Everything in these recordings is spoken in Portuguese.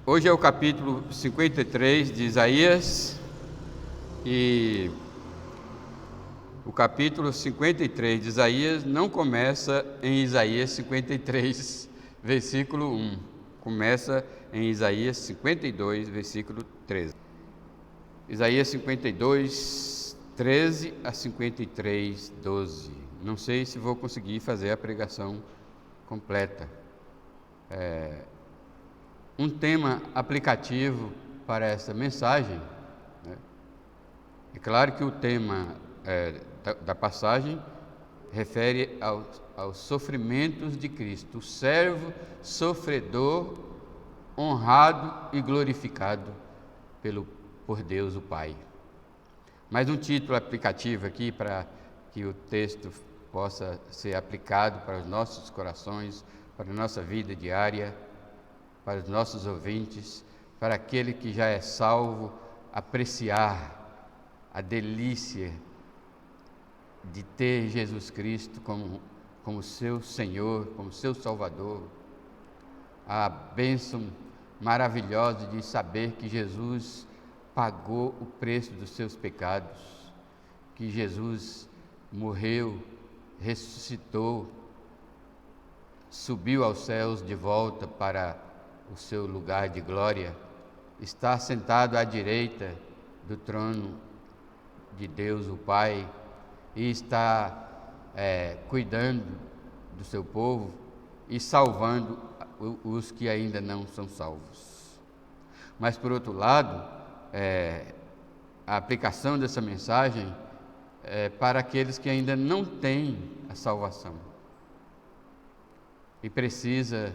Hoje é o capítulo 53 de Isaías e o capítulo 53 de Isaías não começa em Isaías 53, versículo 1. Começa em Isaías 52, versículo 13. Isaías 52, 13 a 53, 12. Não sei se vou conseguir fazer a pregação completa. Um tema aplicativo para essa mensagem, né? É claro que o tema da passagem refere aos sofrimentos de Cristo, o servo sofredor, honrado e glorificado por Deus o Pai. Mas um título aplicativo aqui para que o texto possa ser aplicado para os nossos corações, para a nossa vida diária, para os nossos ouvintes, para aquele que já é salvo, apreciar a delícia de ter Jesus Cristo como seu Senhor, como seu Salvador, a bênção maravilhosa de saber que Jesus pagou o preço dos seus pecados, que Jesus morreu, ressuscitou, subiu aos céus de volta para o seu lugar de glória, está sentado à direita do trono de Deus o Pai e está cuidando do seu povo e salvando os que ainda não são salvos. Mas, por outro lado, a aplicação dessa mensagem é para aqueles que ainda não têm a salvação e precisa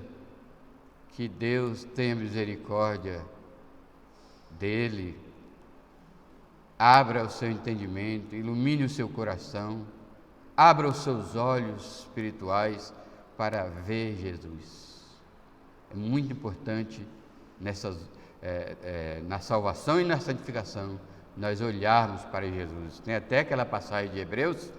que Deus tenha misericórdia dele, abra o seu entendimento, ilumine o seu coração, abra os seus olhos espirituais para ver Jesus. É muito importante na salvação e na santificação nós olharmos para Jesus. Tem até aquela passagem de Hebreus,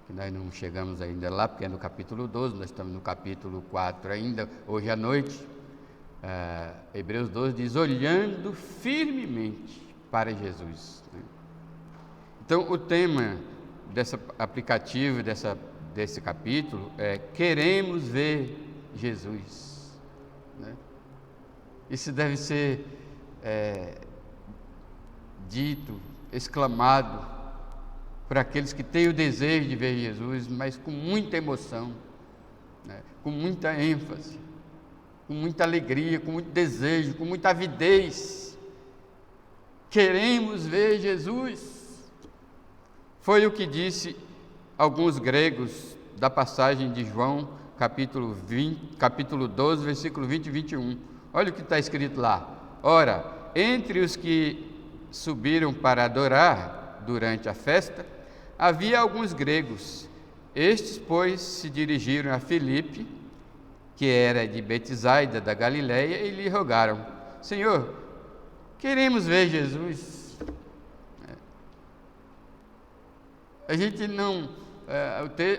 que nós não chegamos ainda lá, porque é no capítulo 12, nós estamos no capítulo 4 ainda, hoje à noite. Hebreus 12 diz, olhando firmemente para Jesus. Então, o tema desse aplicativo, desse capítulo, é queremos ver Jesus. Isso deve ser dito, exclamado, para aqueles que têm o desejo de ver Jesus, mas com muita emoção, com muita ênfase, com muita alegria, com muito desejo, com muita avidez. Queremos ver Jesus. Foi o que disse alguns gregos da passagem de João, capítulo 12, versículo 20 e 21. Olha o que está escrito lá. Ora, entre os que subiram para adorar durante a festa, havia alguns gregos. Estes, pois, se dirigiram a Filipe, que era de Betsaida da Galileia, e lhe rogaram, Senhor, queremos ver Jesus. A gente não...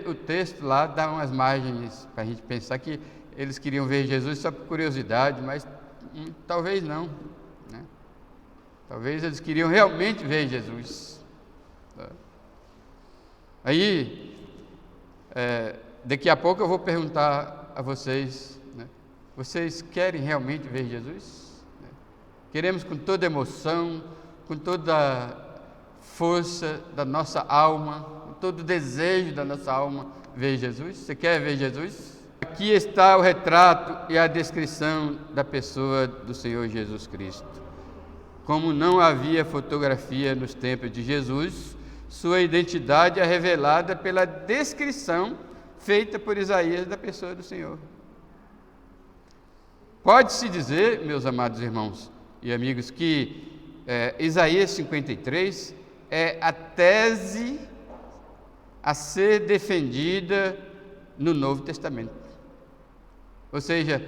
o texto lá dá umas margens para a gente pensar que eles queriam ver Jesus só por curiosidade, mas talvez não. Talvez eles queriam realmente ver Jesus. Aí, daqui a pouco eu vou perguntar a vocês, vocês querem realmente ver Jesus? Queremos com toda emoção, com toda a força da nossa alma, com todo o desejo da nossa alma ver Jesus? Você quer ver Jesus? Aqui está o retrato e a descrição da pessoa do Senhor Jesus Cristo. Como não havia fotografia nos tempos de Jesus, sua identidade é revelada pela descrição feita por Isaías da pessoa do Senhor. Pode-se dizer, meus amados irmãos e amigos, que Isaías 53 é a tese a ser defendida no Novo Testamento. Ou seja,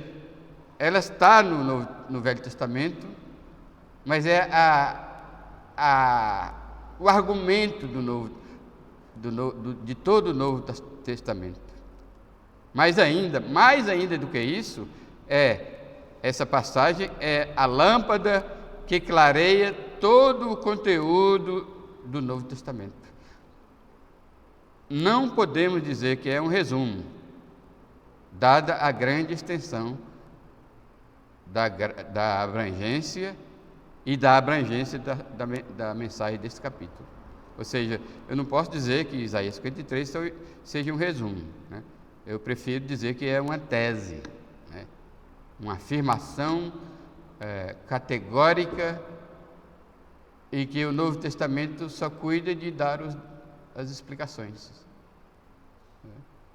ela está no Velho Testamento, mas é o argumento de todo o Novo Testamento. Mais ainda do que isso, é essa passagem é a lâmpada que clareia todo o conteúdo do Novo Testamento. Não podemos dizer que é um resumo, dada a grande extensão da abrangência e da abrangência da mensagem desse capítulo. Ou seja, eu não posso dizer que Isaías 53 seja um resumo, né? Eu prefiro dizer que é uma tese, né? Uma afirmação categórica, e que o Novo Testamento só cuida de dar as explicações.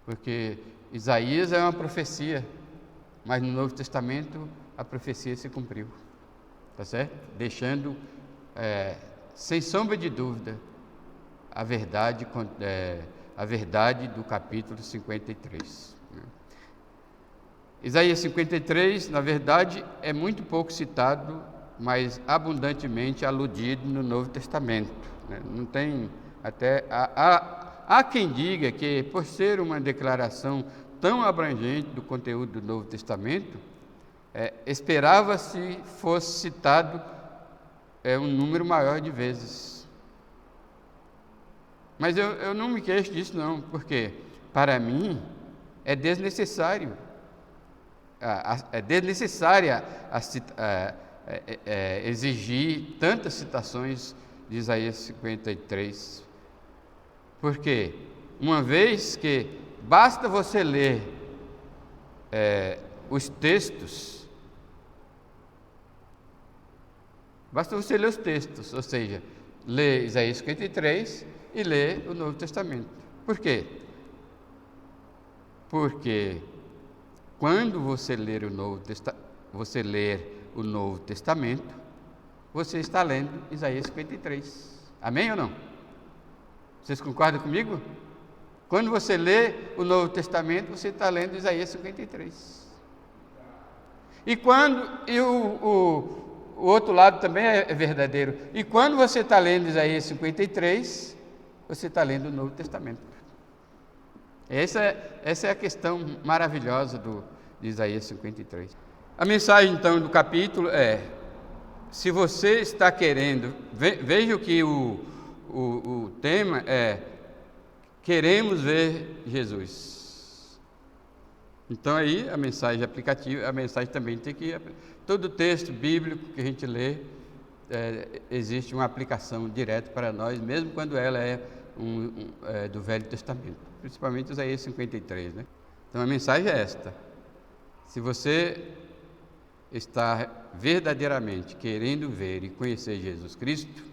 Porque Isaías é uma profecia, mas no Novo Testamento a profecia se cumpriu, tá certo? Deixando, sem sombra de dúvida, a verdade do capítulo 53. Isaías 53, na verdade, é muito pouco citado, mas abundantemente aludido no Novo Testamento, né? Não tem até há quem diga que, por ser uma declaração tão abrangente do conteúdo do Novo Testamento, esperava-se fosse citado um número maior de vezes. Mas eu não me queixo disso, não, porque para mim é desnecessário. É desnecessária exigir tantas citações de Isaías 53, porque uma vez que basta você ler os textos, ou seja, ler Isaías 53 e ler o Novo Testamento. Por quê? Porque quando você ler o Novo Testamento, você está lendo Isaías 53. Amém ou não? Vocês concordam comigo? Quando você lê o Novo Testamento, você está lendo Isaías 53. E o outro lado também é verdadeiro. E quando você está lendo Isaías 53, você está lendo o Novo Testamento. Essa é a questão maravilhosa de Isaías 53. A mensagem, então, do capítulo é: se você está querendo, veja que o tema é: queremos ver Jesus. Então, aí, a mensagem aplicativa, a mensagem também tem que... Todo texto bíblico que a gente lê, existe uma aplicação direta para nós, mesmo quando ela é do Velho Testamento, principalmente Isaías 53, né? Então, a mensagem é esta: se você está verdadeiramente querendo ver e conhecer Jesus Cristo,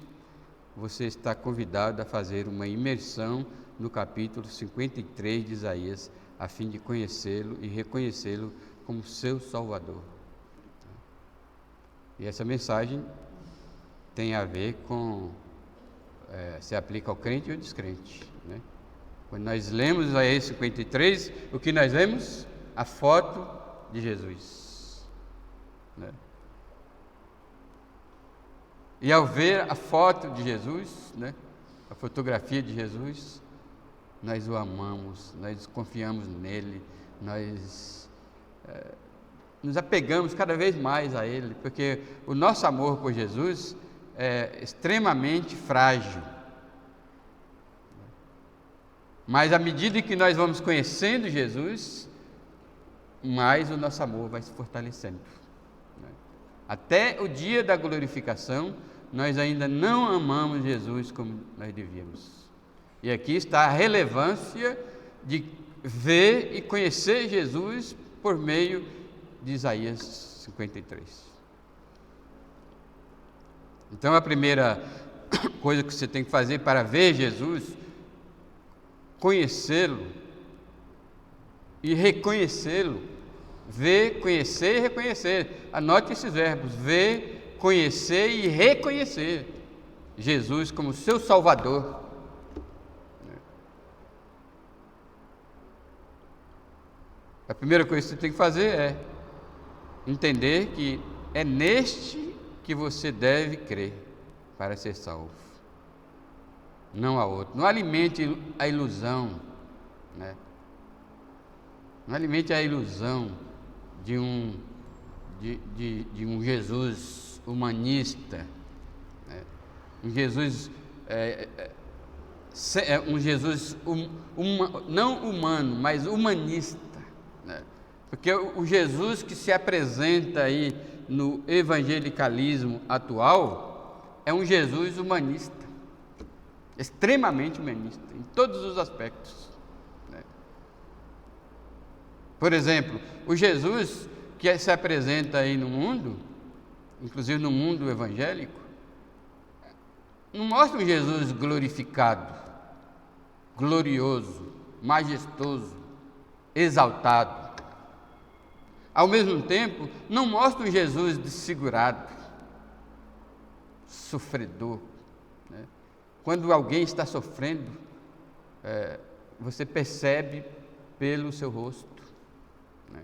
você está convidado a fazer uma imersão no capítulo 53 de Isaías, a fim de conhecê-lo e reconhecê-lo como seu Salvador. E essa mensagem tem a ver com... se aplica ao crente e ao descrente, né? Quando nós lemos Isaías 53, o que nós lemos? A foto de Jesus, né? E ao ver a foto de Jesus, né, a fotografia de Jesus, nós o amamos, nós confiamos nele, nós nos apegamos cada vez mais a ele, porque o nosso amor por Jesus é extremamente frágil. Mas à medida que nós vamos conhecendo Jesus, mais o nosso amor vai se fortalecendo. Até o dia da glorificação, nós ainda não amamos Jesus como nós devíamos. E aqui está a relevância de ver e conhecer Jesus por meio de Isaías 53. Então, a primeira coisa que você tem que fazer para ver Jesus, conhecê-lo e reconhecê-lo. Ver, conhecer e reconhecer. Anote esses verbos: ver, conhecer e reconhecer Jesus como seu Salvador. A primeira coisa que você tem que fazer é entender que é neste que você deve crer para ser salvo, não há outro. Não alimente a ilusão, né? Não alimente a ilusão de de um Jesus humanista, né? Um Jesus um Jesus não humano, mas humanista, né? Porque o Jesus que se apresenta aí no evangelicalismo atual é um Jesus humanista, extremamente humanista, em todos os aspectos, né? Por exemplo, o Jesus que se apresenta aí no mundo, inclusive no mundo evangélico, não mostra um Jesus glorificado, glorioso, majestoso, exaltado. Ao mesmo tempo, não mostra um Jesus desfigurado, sofredor, né? Quando alguém está sofrendo, você percebe pelo seu rosto, né?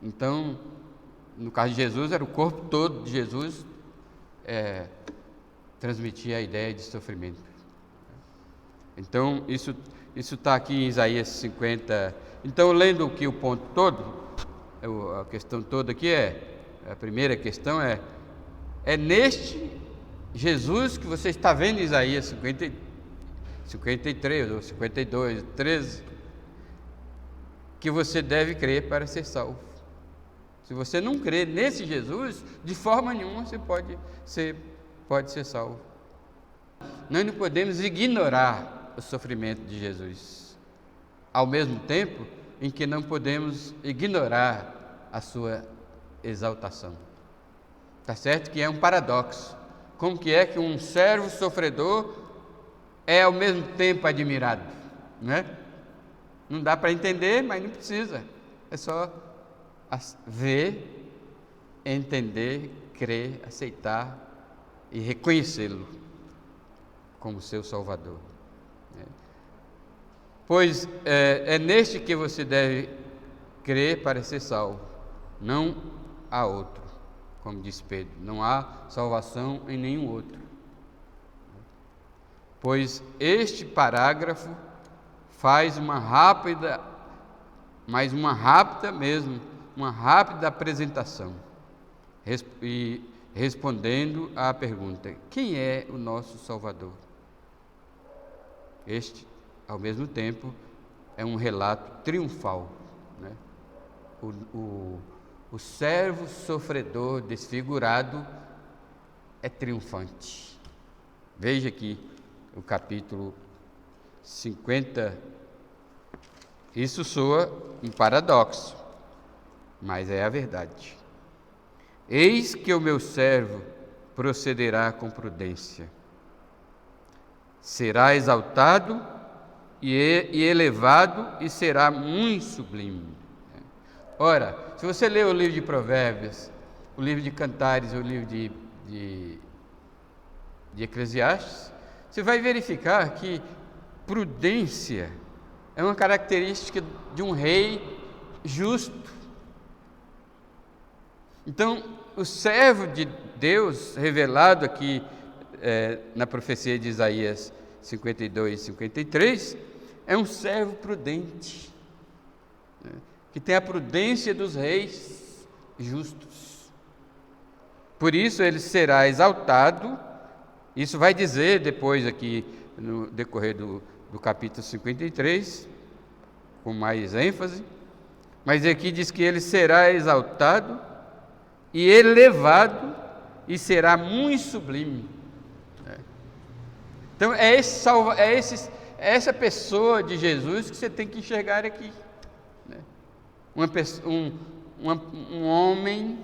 Então, no caso de Jesus, era o corpo todo de Jesus, transmitia a ideia de sofrimento. Então, isso está aqui em Isaías 50. Então, lendo aqui o ponto todo, a questão toda aqui a primeira questão é neste Jesus que você está vendo em Isaías 53 ou 52, 13, que você deve crer para ser salvo. Se você não crer nesse Jesus, de forma nenhuma você pode ser salvo. Nós não podemos ignorar o sofrimento de Jesus, ao mesmo tempo em que não podemos ignorar a sua exaltação. Está certo que é um paradoxo. Como que é que um servo sofredor é ao mesmo tempo admirado, né? Não dá para entender, mas não precisa. É só ver, entender, crer, aceitar e reconhecê-lo como seu Salvador. Pois é neste que você deve crer para ser salvo, não há outro, como diz Pedro, não há salvação em nenhum outro. Pois este parágrafo faz uma rápida apresentação, e respondendo à pergunta: quem é o nosso Salvador? Este, ao mesmo tempo, é um relato triunfal, né? O servo sofredor desfigurado é triunfante. Veja aqui o capítulo 50. Isso soa um paradoxo, mas é a verdade. Eis que o meu servo procederá com prudência, será exaltado e elevado e será muito sublime. Ora, se você ler o livro de Provérbios, o livro de Cantares, o livro de Eclesiastes, você vai verificar que prudência é uma característica de um rei justo. Então, o servo de Deus, revelado aqui na profecia de Isaías 52 e 53, é um servo prudente, né, que tem a prudência dos reis justos. Por isso ele será exaltado. Isso vai dizer depois aqui no decorrer do capítulo 53, com mais ênfase, mas aqui diz que ele será exaltado e elevado e será muito sublime. Então é essa pessoa de Jesus que você tem que enxergar aqui, né? Um homem,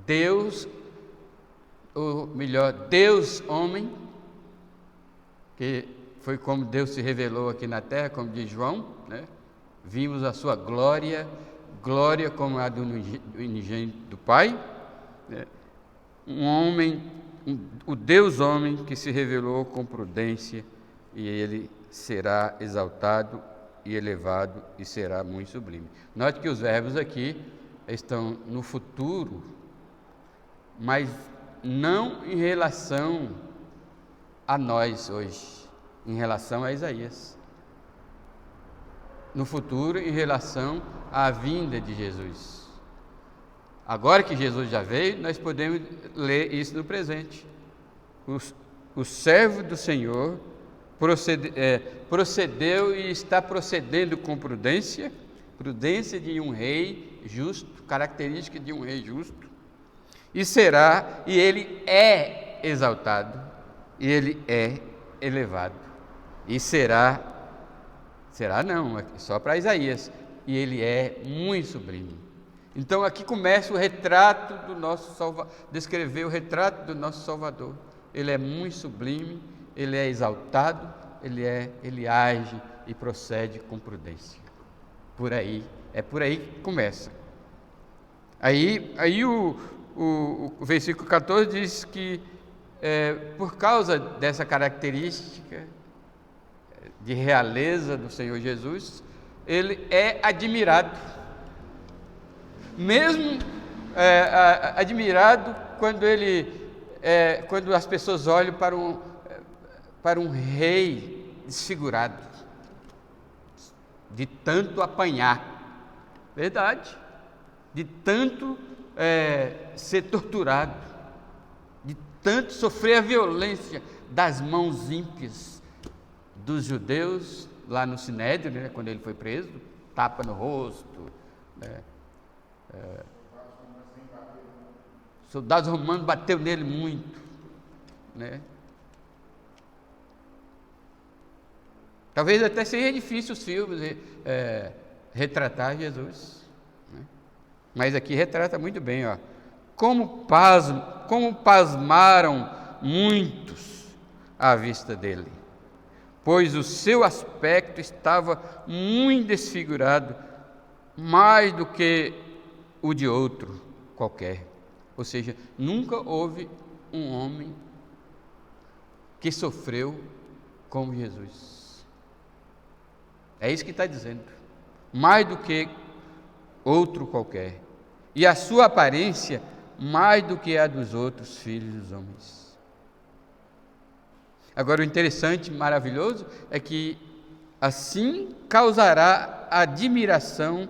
Deus, ou melhor, Deus homem, que foi como Deus se revelou aqui na terra, como diz João, né? Vimos a sua glória como a do unigênito do Pai, né? Um homem, o Deus homem que se revelou com prudência, e ele será exaltado e elevado e será muito sublime. Note que os verbos aqui estão no futuro, mas não em relação a nós hoje, em relação a Isaías. No futuro, em relação à vinda de Jesus. Agora que Jesus já veio, nós podemos ler isso no presente. O servo do Senhor procedeu e está procedendo com prudência de um rei justo, característica de um rei justo, e ele é exaltado, e ele é elevado, e será não, só para Isaías, e ele é muito sublime. Então aqui começa o retrato do nosso Salvador, descrever o retrato do nosso Salvador. Ele é muito sublime, ele é exaltado, ele age e procede com prudência. É por aí que começa. Aí o versículo 14 diz que por causa dessa característica de realeza do Senhor Jesus, ele é admirado. Mesmo admirado quando as pessoas olham para um rei desfigurado, de tanto apanhar, verdade, de tanto ser torturado, de tanto sofrer a violência das mãos ímpias dos judeus lá no Sinédrio, né, quando ele foi preso, tapa no rosto, né, soldados romanos bateu nele muito, né? Talvez até seja difícil os filmes retratar Jesus, né? Mas aqui retrata muito bem, ó. Como pasmaram muitos à vista dele, pois o seu aspecto estava muito desfigurado, mais do que o de outro qualquer. Ou seja, nunca houve um homem que sofreu como Jesus. É isso que está dizendo. Mais do que outro qualquer. E a sua aparência mais do que a dos outros filhos dos homens. Agora, o interessante, maravilhoso, é que assim causará admiração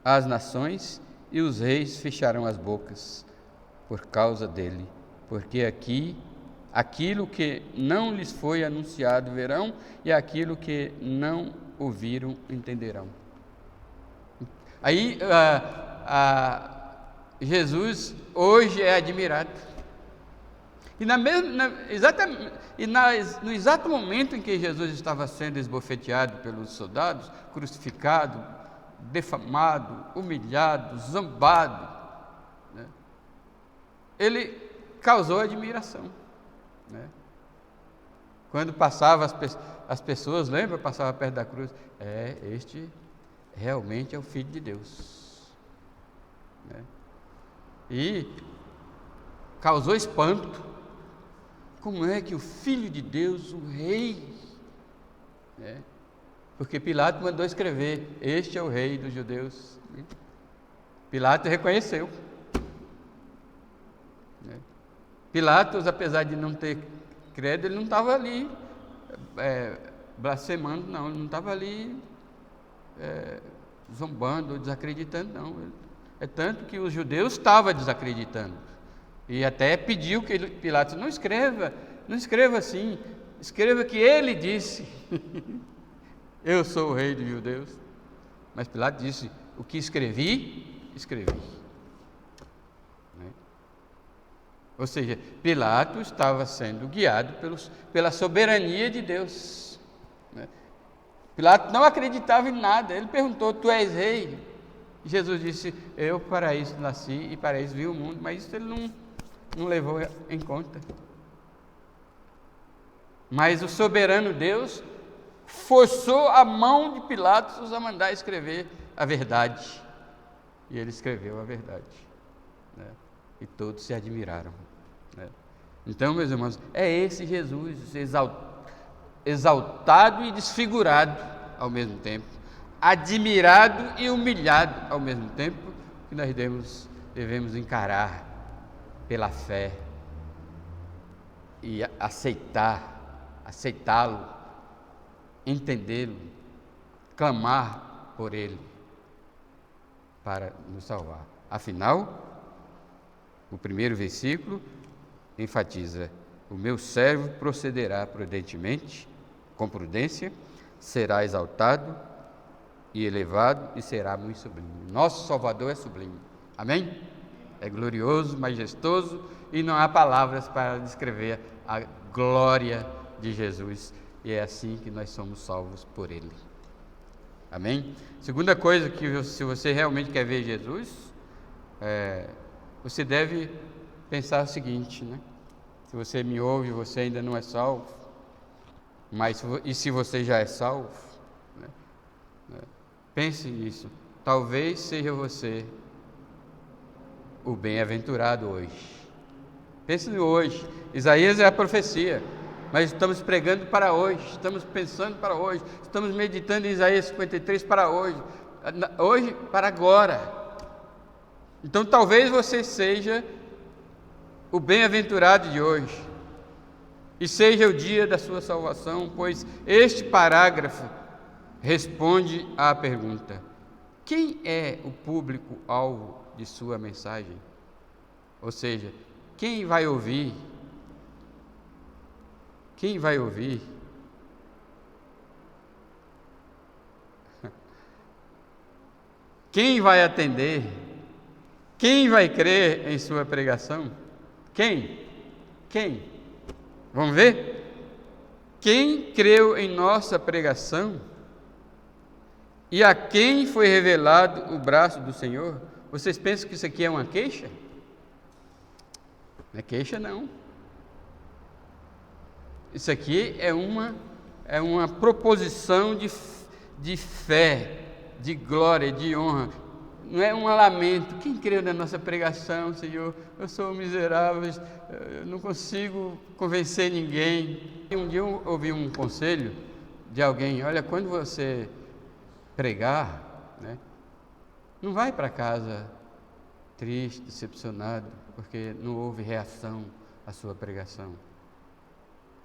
às nações, e os reis fecharão as bocas por causa dele, porque aquilo que não lhes foi anunciado verão, e aquilo que não ouviram entenderão. Aí Jesus hoje é admirado. E no exato momento em que Jesus estava sendo esbofeteado pelos soldados, crucificado, defamado, humilhado, zombado, né, ele causou admiração, né? Quando passava as pessoas, lembra? Passava perto da cruz. Este realmente é o Filho de Deus, né? E causou espanto. Como é que o Filho de Deus, o Rei, né? Porque Pilatos mandou escrever: este é o Rei dos judeus. Pilatos reconheceu, né? Pilatos, apesar de não ter credo, ele não estava ali blasfemando, não. Ele não estava ali zombando ou desacreditando, não. É tanto que os judeus estavam desacreditando. E até pediu que Pilatos não escreva assim, escreva que ele disse: eu sou o Rei dos judeus. Mas Pilatos disse: o que escrevi. Né? Ou seja, Pilatos estava sendo guiado pela soberania de Deus, né? Pilatos não acreditava em nada. Ele perguntou: tu és rei? Jesus disse: eu para isso nasci e para isso vi o mundo. Mas isso ele não levou em conta. Mas o soberano Deus forçou a mão de Pilatos a mandar escrever a verdade. E ele escreveu a verdade, né? E todos se admiraram, né? Então, meus irmãos, é esse Jesus exaltado e desfigurado ao mesmo tempo, admirado e humilhado ao mesmo tempo, que nós devemos encarar pela fé e aceitá-lo, entendê-lo, clamar por ele. para nos salvar. Afinal, o primeiro versículo enfatiza: o meu servo procederá prudentemente, com prudência, será exaltado e elevado e será muito sublime. Nosso Salvador é sublime. Amém? É glorioso, majestoso, e não há palavras para descrever a glória de Jesus. E é assim que nós somos salvos por Ele. Amém? Segunda coisa, que se você realmente quer ver Jesus, você deve pensar o seguinte, né? Se você me ouve, você ainda não é salvo, mas e se você já é salvo, né? Pense nisso. Talvez seja você o bem-aventurado hoje. Pense no hoje. Isaías é a profecia, mas estamos pregando para hoje, estamos pensando para hoje, estamos meditando em Isaías 53 para hoje para agora. Então talvez você seja o bem-aventurado de hoje, e seja o dia da sua salvação, pois este parágrafo responde à pergunta: quem é o público-alvo de sua mensagem? Ou seja, quem vai ouvir? Quem vai ouvir? Quem vai atender? Quem vai crer em sua pregação? Quem? Vamos ver? Quem creu em nossa pregação? E a quem foi revelado o braço do Senhor? Vocês pensam que isso aqui é uma queixa? Não é queixa, não. Isso aqui é uma proposição de fé, de glória, de honra. Não é um lamento. Quem creu na nossa pregação, Senhor? Eu sou miserável, eu não consigo convencer ninguém. Um dia eu ouvi um conselho de alguém: olha, quando você pregar, né, não vai para casa triste, decepcionado, porque não houve reação à sua pregação.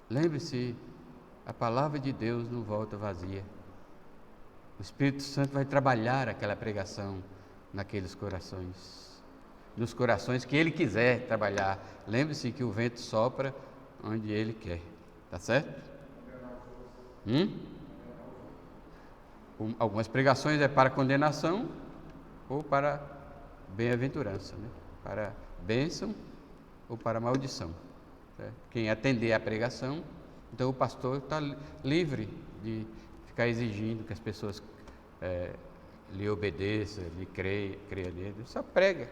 Lembre-se, a palavra de Deus não volta vazia. O Espírito Santo vai trabalhar aquela pregação naqueles corações, nos corações que Ele quiser trabalhar. Lembre-se que o vento sopra onde Ele quer, tá certo? Algumas pregações é para condenação ou para bem-aventurança, né? Para bênção ou para maldição. Certo? Quem atender à pregação, então o pastor está livre de ficar exigindo que as pessoas lhe obedeçam, lhe creia nele. Só prega.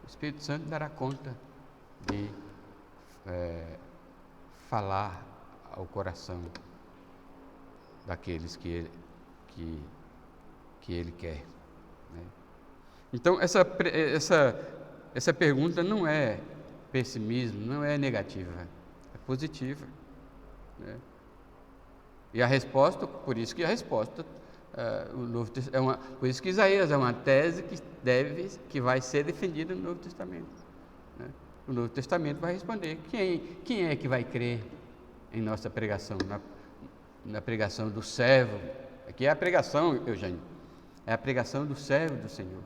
O Espírito Santo dará conta de falar ao coração daqueles que Ele quer. Né? Então, essa pergunta não é pessimismo, não é negativa, é positiva. Né? E a resposta, por isso que a resposta, por isso que Isaías é uma tese que vai ser defendida no Novo Testamento. Né? O Novo Testamento vai responder: quem é que vai crer em nossa pregação, na pregação do servo? Aqui é a pregação, Eugênio, é a pregação do servo do Senhor.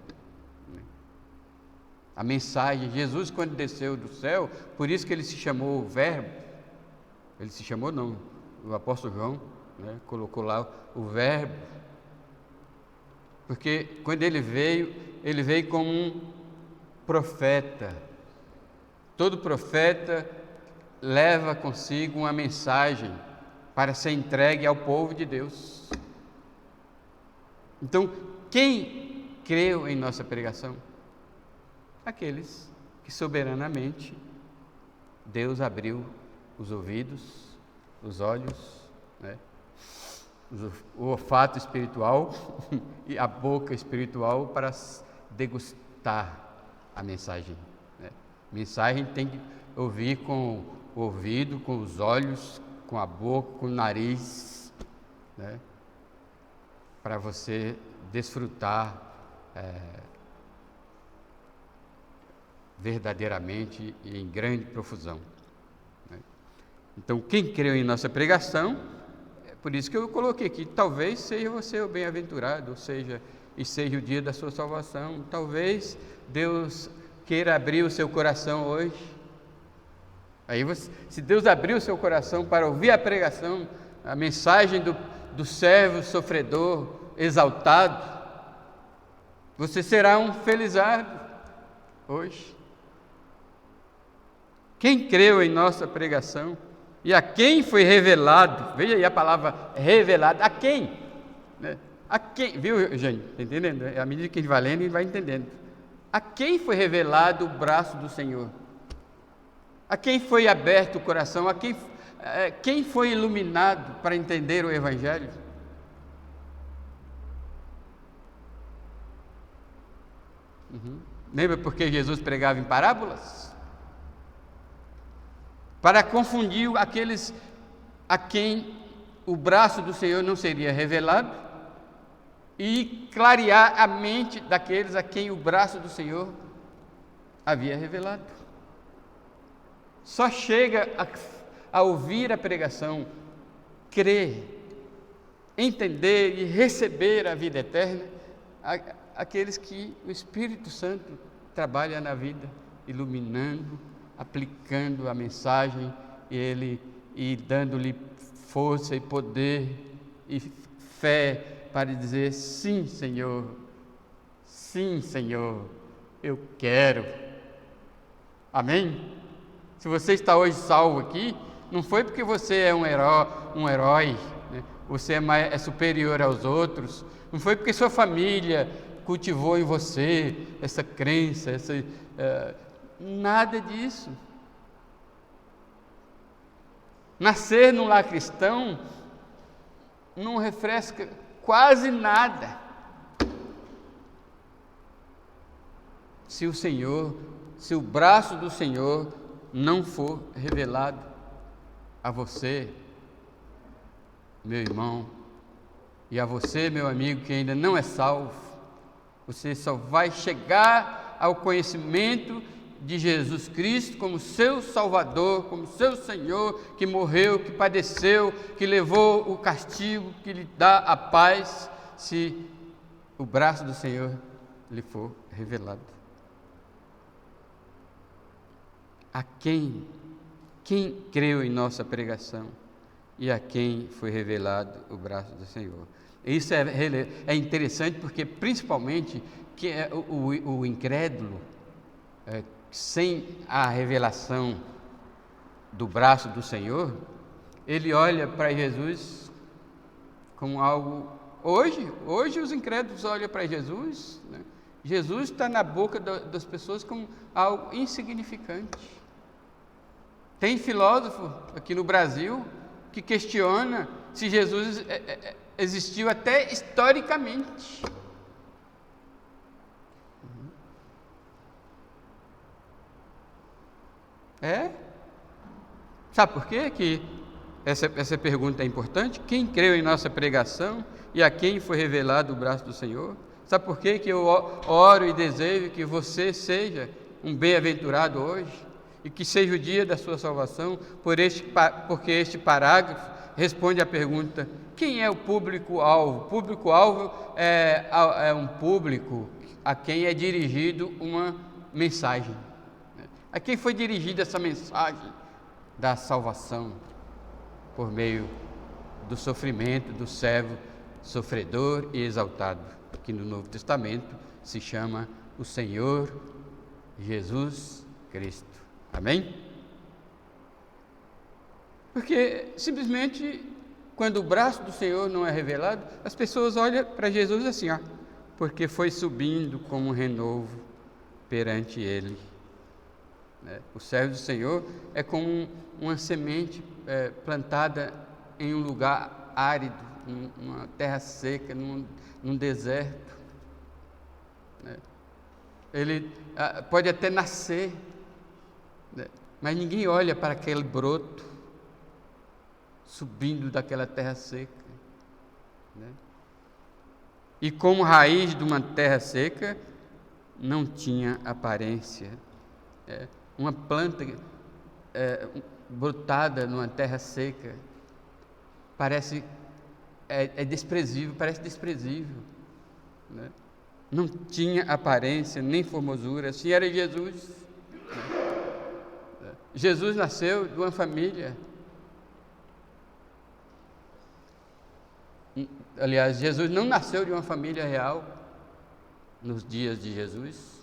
A mensagem, Jesus quando desceu do céu, por isso que ele se chamou o Verbo, o apóstolo João, né, colocou lá o Verbo, porque quando ele veio como um profeta. Todo profeta leva consigo uma mensagem para ser entregue ao povo de Deus. Então, quem creu em nossa pregação? Aqueles que soberanamente Deus abriu os ouvidos, os olhos, né, o olfato espiritual e a boca espiritual para degustar a mensagem. Né? Mensagem tem que ouvir com o ouvido, com os olhos, com a boca, com o nariz, né, para você desfrutar verdadeiramente e em grande profusão. Né? Então, quem creu em nossa pregação, é por isso que eu coloquei aqui, talvez seja você o bem-aventurado, ou seja, e seja o dia da sua salvação. Talvez Deus queira abrir o seu coração hoje. Aí se Deus abrir o seu coração para ouvir a pregação, a mensagem do servo sofredor, exaltado, você será um felizardo hoje. Quem creu em nossa pregação e a quem foi revelado, veja aí a palavra revelado, a quem? Né? A quem, viu, gente? Está entendendo? À medida que a gente vai lendo, a gente vai entendendo. A quem foi revelado o braço do Senhor? A quem foi aberto o coração? Quem foi iluminado para entender o Evangelho? Lembra porque Jesus pregava em parábolas? Para confundir aqueles a quem o braço do Senhor não seria revelado e clarear a mente daqueles a quem o braço do Senhor havia revelado. Só chega a ouvir a pregação, crer, entender e receber a vida eterna aqueles que o Espírito Santo trabalha na vida, iluminando, aplicando a mensagem e dando-lhe força e poder e fé para dizer: sim, Senhor, eu quero. Amém? Se você está hoje salvo aqui, não foi porque você é um herói, né? Você é superior aos outros, não foi porque sua família cultivou em você essa crença, nada disso. Nascer num lar cristão não refresca quase nada se o braço do Senhor não for revelado a você, meu irmão, e a você, meu amigo, que ainda não é salvo. Você só vai chegar ao conhecimento de Jesus Cristo como seu Salvador, como seu Senhor, que morreu, que padeceu, que levou o castigo, que lhe dá a paz, se o braço do Senhor lhe for revelado. A quem creu em nossa pregação e a quem foi revelado o braço do Senhor. Isso é interessante porque, principalmente, que o incrédulo, sem a revelação do braço do Senhor, ele olha para Jesus como algo... Hoje os incrédulos olham para Jesus, né? Jesus está na boca das pessoas como algo insignificante. Tem filósofo aqui no Brasil que questiona se Jesus existiu até historicamente. Sabe por quê que essa pergunta é importante? Quem creu em nossa pregação e a quem foi revelado o braço do Senhor? Sabe por quê que eu oro e desejo que você seja um bem-aventurado hoje? E que seja o dia da sua salvação, porque este parágrafo responde à pergunta: quem é o público-alvo? O público-alvo é um público a quem é dirigido uma mensagem. A quem foi dirigida essa mensagem da salvação? Por meio do sofrimento do servo sofredor e exaltado, que no Novo Testamento se chama o Senhor Jesus Cristo. Amém? Porque simplesmente quando o braço do Senhor não é revelado, as pessoas olham para Jesus assim, porque foi subindo como um renovo perante Ele. O servo do Senhor é como uma semente plantada em um lugar árido, numa terra seca, num deserto. Ele pode até nascer, mas ninguém olha para aquele broto subindo daquela terra seca. E como raiz de uma terra seca, não tinha aparência. Uma planta brotada numa terra seca parece desprezível, não tinha aparência nem formosura, assim era Jesus. Jesus nasceu de uma família. Aliás, Jesus não nasceu de uma família real nos dias de Jesus.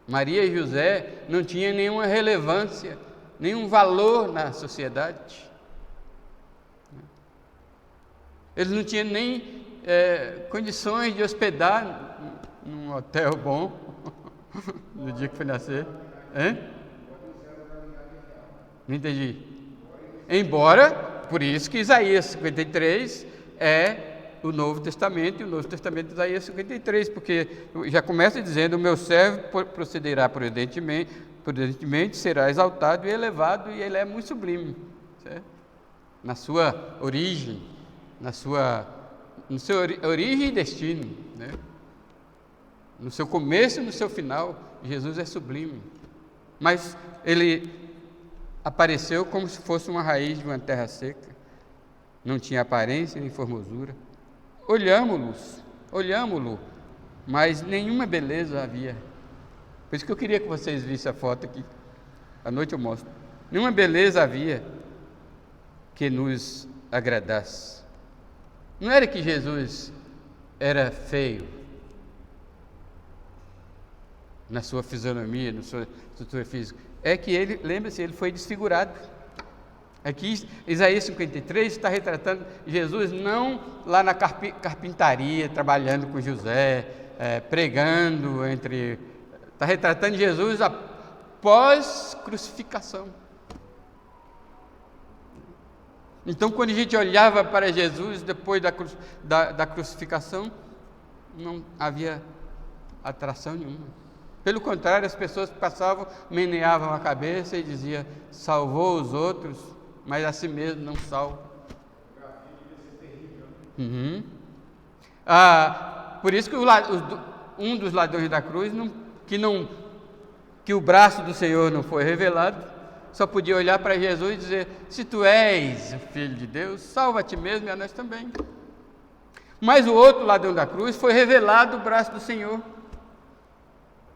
Maria e José não tinham nenhuma relevância, nenhum valor na sociedade. Eles não tinham nem condições de hospedar num hotel bom no dia que foi nascer. Não entendi. Embora, por isso que Isaías 53 é o Novo Testamento, e o Novo Testamento de Isaías 53, porque já começa dizendo: o meu servo procederá prudentemente, será exaltado e elevado, e ele é muito sublime, certo? Na sua origem, no seu origem e destino, né? No seu começo e no seu final, Jesus é sublime. Mas ele apareceu como se fosse uma raiz de uma terra seca, não tinha aparência nem formosura. Olhámo-lo, mas nenhuma beleza havia. Por isso que eu queria que vocês vissem a foto aqui. À noite eu mostro. Nenhuma beleza havia que nos agradasse. Não era que Jesus era feio na sua fisionomia, na sua estrutura física. É que ele, lembre-se, ele foi desfigurado. Aqui, Isaías 53 está retratando Jesus não lá na carpintaria, trabalhando com José, pregando está retratando Jesus após crucificação. Então, quando a gente olhava para Jesus depois da crucificação, não havia atração nenhuma. Pelo contrário, as pessoas passavam, meneavam a cabeça e diziam: salvou os outros, mas a si mesmo não salva. Por isso que um dos ladrões da cruz, que o braço do Senhor não foi revelado, só podia olhar para Jesus e dizer: se tu és o Filho de Deus, salva a ti mesmo e a nós também. Mas o outro ladrão da cruz foi revelado o braço do Senhor.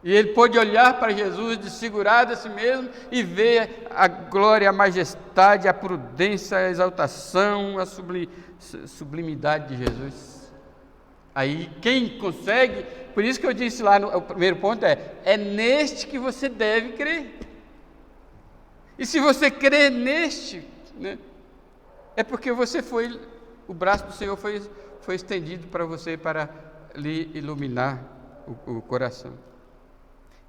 E ele pôde olhar para Jesus desfigurado a si mesmo e ver a glória, a majestade, a prudência, a exaltação, a sublimidade de Jesus. Aí quem consegue, por isso que eu disse lá, o primeiro ponto é neste que você deve crer. E se você crer neste, né, é porque o braço do Senhor foi estendido para você, para lhe iluminar o coração.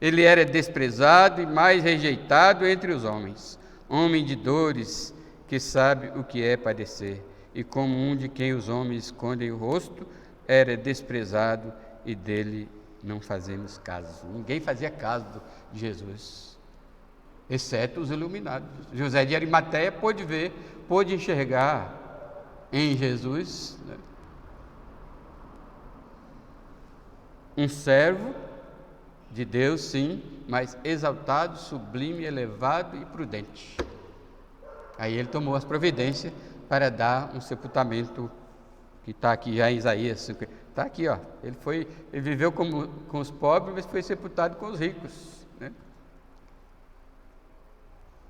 Ele era desprezado e mais rejeitado entre os homens, homem de dores, que sabe o que é padecer, e como um de quem os homens escondem o rosto, era desprezado e dele não fazemos caso. Ninguém fazia caso de Jesus, exceto os iluminados. José de Arimateia pôde enxergar em Jesus, né, um servo de Deus, sim, mas exaltado, sublime, elevado e prudente. Aí ele tomou as providências para dar um sepultamento, que está aqui já em Isaías, está aqui, ó. Ele viveu com os pobres, mas foi sepultado com os ricos, né?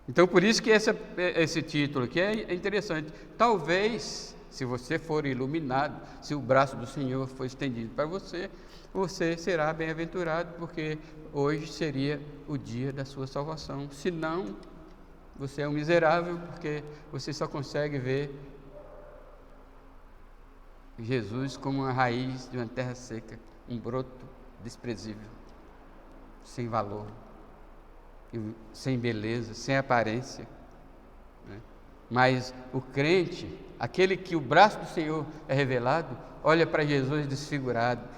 Então, por isso que esse título aqui é interessante. Talvez, se você for iluminado, se o braço do Senhor for estendido para você, você será bem-aventurado, porque hoje seria o dia da sua salvação. Se não, você é um miserável, porque você só consegue ver Jesus como uma raiz de uma terra seca, um broto desprezível, sem valor, sem beleza, sem aparência, né? Mas o crente, aquele que o braço do Senhor é revelado, olha para Jesus desfigurado.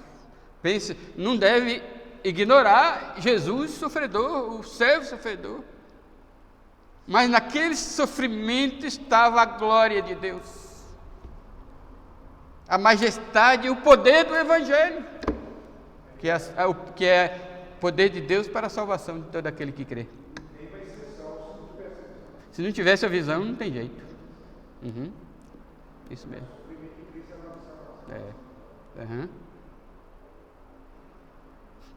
Pense, não deve ignorar Jesus sofredor, o servo sofredor. Mas naquele sofrimento estava a glória de Deus, a majestade e o poder do Evangelho, que é poder de Deus para a salvação de todo aquele que crê. Se não tivesse a visão, não tem jeito. Isso mesmo.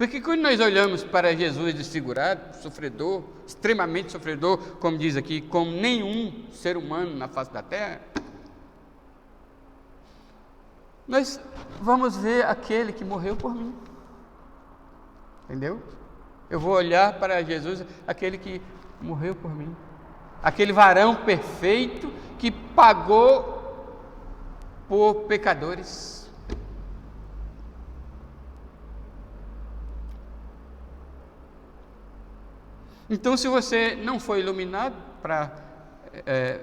Porque quando nós olhamos para Jesus desfigurado, sofredor, extremamente sofredor, como diz aqui, como nenhum ser humano na face da terra, nós vamos ver aquele que morreu por mim. Entendeu? Eu vou olhar para Jesus, aquele que morreu por mim. Aquele varão perfeito que pagou por pecadores. Então, se você não foi iluminado,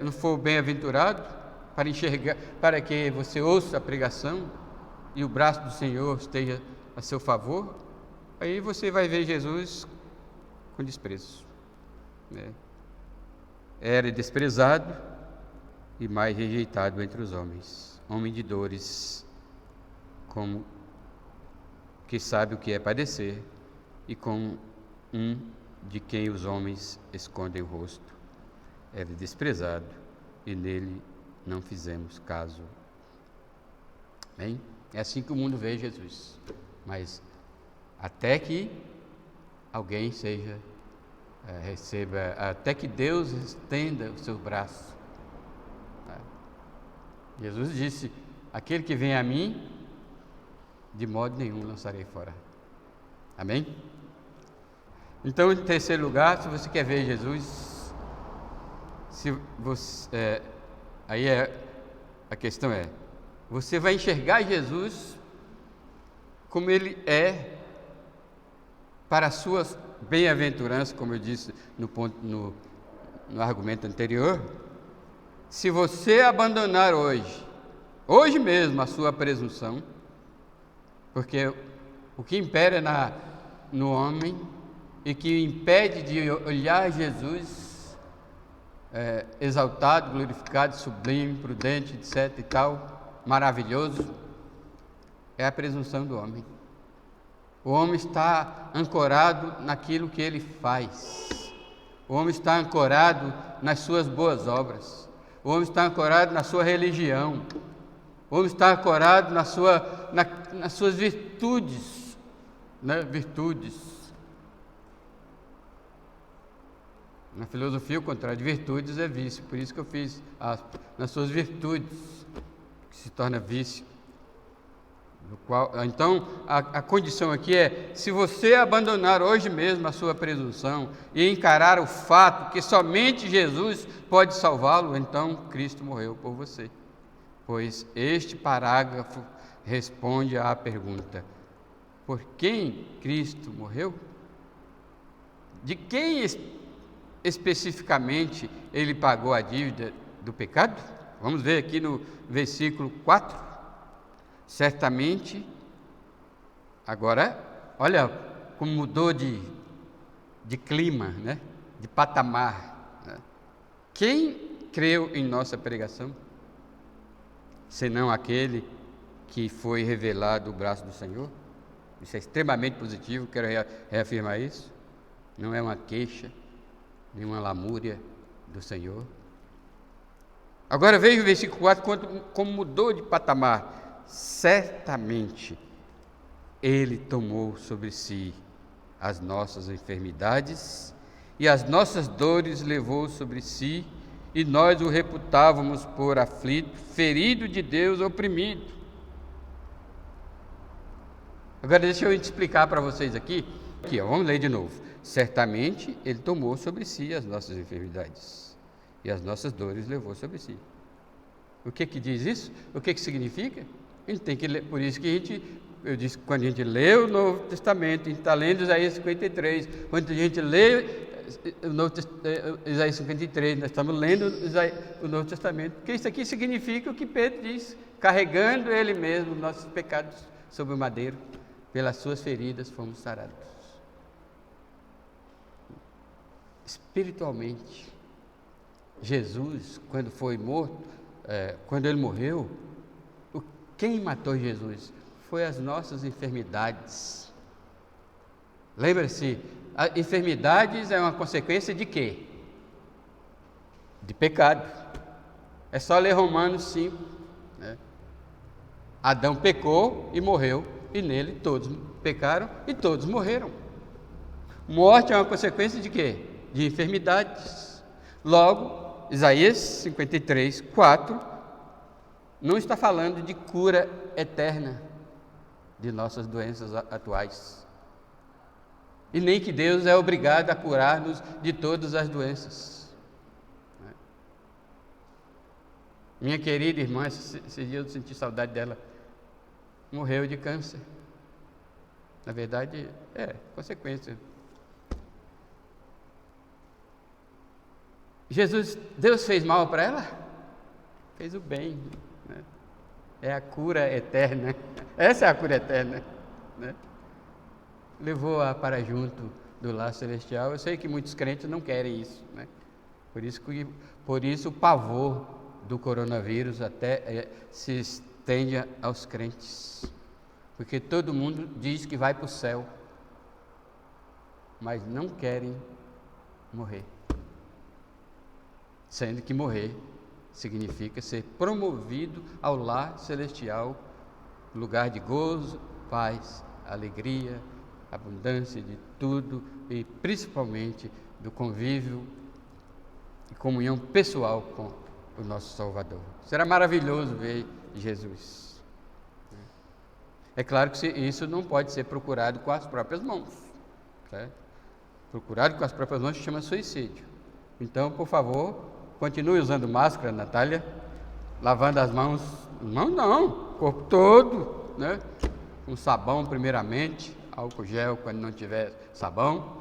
não for bem-aventurado, para enxergar, para que você ouça a pregação e o braço do Senhor esteja a seu favor, aí você vai ver Jesus com desprezo. Era desprezado e mais rejeitado entre os homens, homem de dores, como que sabe o que é padecer, e como de quem os homens escondem o rosto. Era desprezado e nele não fizemos caso. Bem, é assim que o mundo vê Jesus. Mas até que alguém receba, até que Deus estenda o seu braço. Jesus disse: aquele que vem a mim, de modo nenhum lançarei fora. Amém? Então, em terceiro lugar, se você quer ver Jesus, a questão é, você vai enxergar Jesus como ele é para a sua bem-aventurança, como eu disse no argumento anterior. Se você abandonar hoje mesmo a sua presunção, porque o que impera no homem e que impede de olhar Jesus exaltado, glorificado, sublime, prudente, etc. e tal, maravilhoso, é a presunção do homem. O homem está ancorado naquilo que ele faz. O homem está ancorado nas suas boas obras. O homem está ancorado na sua religião. O homem está ancorado nas suas virtudes, né? Virtudes. Na filosofia, o contrário de virtudes é vício. Por isso que eu fiz nas suas virtudes, que se torna vício. Então, a condição aqui é, se você abandonar hoje mesmo a sua presunção e encarar o fato que somente Jesus pode salvá-lo, então Cristo morreu por você. Pois este parágrafo responde à pergunta: por quem Cristo morreu? De quem especificamente ele pagou a dívida do pecado? Vamos ver aqui no versículo 4. Certamente, agora, olha como mudou de clima, né? De patamar. Né? Quem creu em nossa pregação, senão aquele que foi revelado o braço do Senhor? Isso é extremamente positivo, quero reafirmar isso. Não é uma queixa, nem uma lamúria do Senhor. Agora veja o versículo 4, como mudou de patamar. Certamente Ele tomou sobre si as nossas enfermidades e as nossas dores levou sobre si, e nós o reputávamos por aflito, ferido de Deus, oprimido. Agora deixa eu explicar para vocês aqui, vamos ler de novo. Certamente Ele tomou sobre si as nossas enfermidades e as nossas dores levou sobre si. O que diz isso? O que significa? A gente tem que ler, por isso que eu disse, quando a gente lê o Novo Testamento, a gente está lendo Isaías 53, quando a gente lê Isaías 53, nós estamos lendo o Novo Testamento, porque isso aqui significa o que Pedro diz, carregando Ele mesmo nossos pecados sobre o madeiro, pelas suas feridas fomos sarados. Espiritualmente, Jesus, quando foi morto, quando Ele morreu, quem matou Jesus? Foi as nossas enfermidades. Lembra-se, enfermidades é uma consequência de quê? De pecado. É só ler Romanos 5. Né? Adão pecou e morreu e nele todos pecaram e todos morreram. Morte é uma consequência de quê? De enfermidades. Logo, Isaías 53, 4, não está falando de cura eterna de nossas doenças atuais. E nem que Deus é obrigado a curar-nos de todas as doenças. Minha querida irmã, esse dia eu senti saudade dela, morreu de câncer. Na verdade, consequência. Deus fez mal para ela? Fez o bem, né? É a cura eterna. Essa é a cura eterna, né? Levou-a para junto do lar celestial. Eu sei que muitos crentes não querem isso, né? Por isso o pavor do coronavírus até se estende aos crentes, porque todo mundo diz que vai para o céu, mas não querem morrer, sendo que morrer significa ser promovido ao lar celestial, lugar de gozo, paz, alegria, abundância de tudo e principalmente do convívio e comunhão pessoal com o nosso Salvador. Será maravilhoso ver Jesus. É claro que isso não pode ser procurado com as próprias mãos, certo? Procurado com as próprias mãos se chama suicídio. Então, por favor, continue usando máscara, Natália, lavando as mãos não, corpo todo, né? Com sabão primeiramente, álcool gel quando não tiver sabão,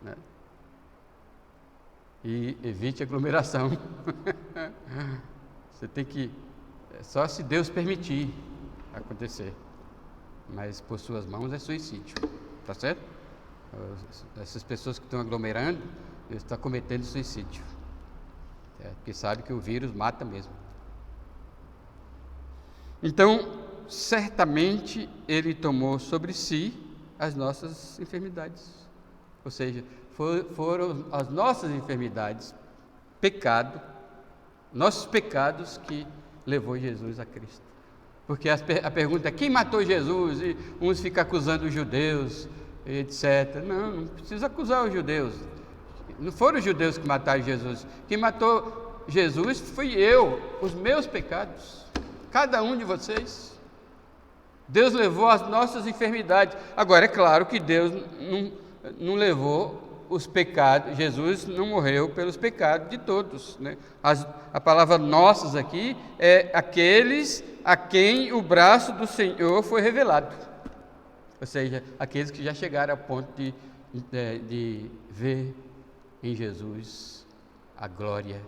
né? E evite aglomeração. Você tem que, só se Deus permitir acontecer, mas por suas mãos é suicídio, tá certo? Essas pessoas que estão aglomerando, eles estão cometendo suicídio, porque sabe que o vírus mata mesmo. Então, certamente Ele tomou sobre si as nossas enfermidades, ou seja, foram as nossas enfermidades, nossos pecados que levou Jesus a Cristo. Porque a pergunta é: quem matou Jesus? E uns ficam acusando os judeus, etc. Não precisa acusar os judeus. Não foram os judeus que mataram Jesus. Quem matou Jesus fui eu, os meus pecados. Cada um de vocês. Deus levou as nossas enfermidades. Agora, é claro que Deus não levou os pecados, Jesus não morreu pelos pecados de todos, né? A palavra nossos aqui é aqueles a quem o braço do Senhor foi revelado, ou seja, aqueles que já chegaram ao ponto de ver em Jesus a glória,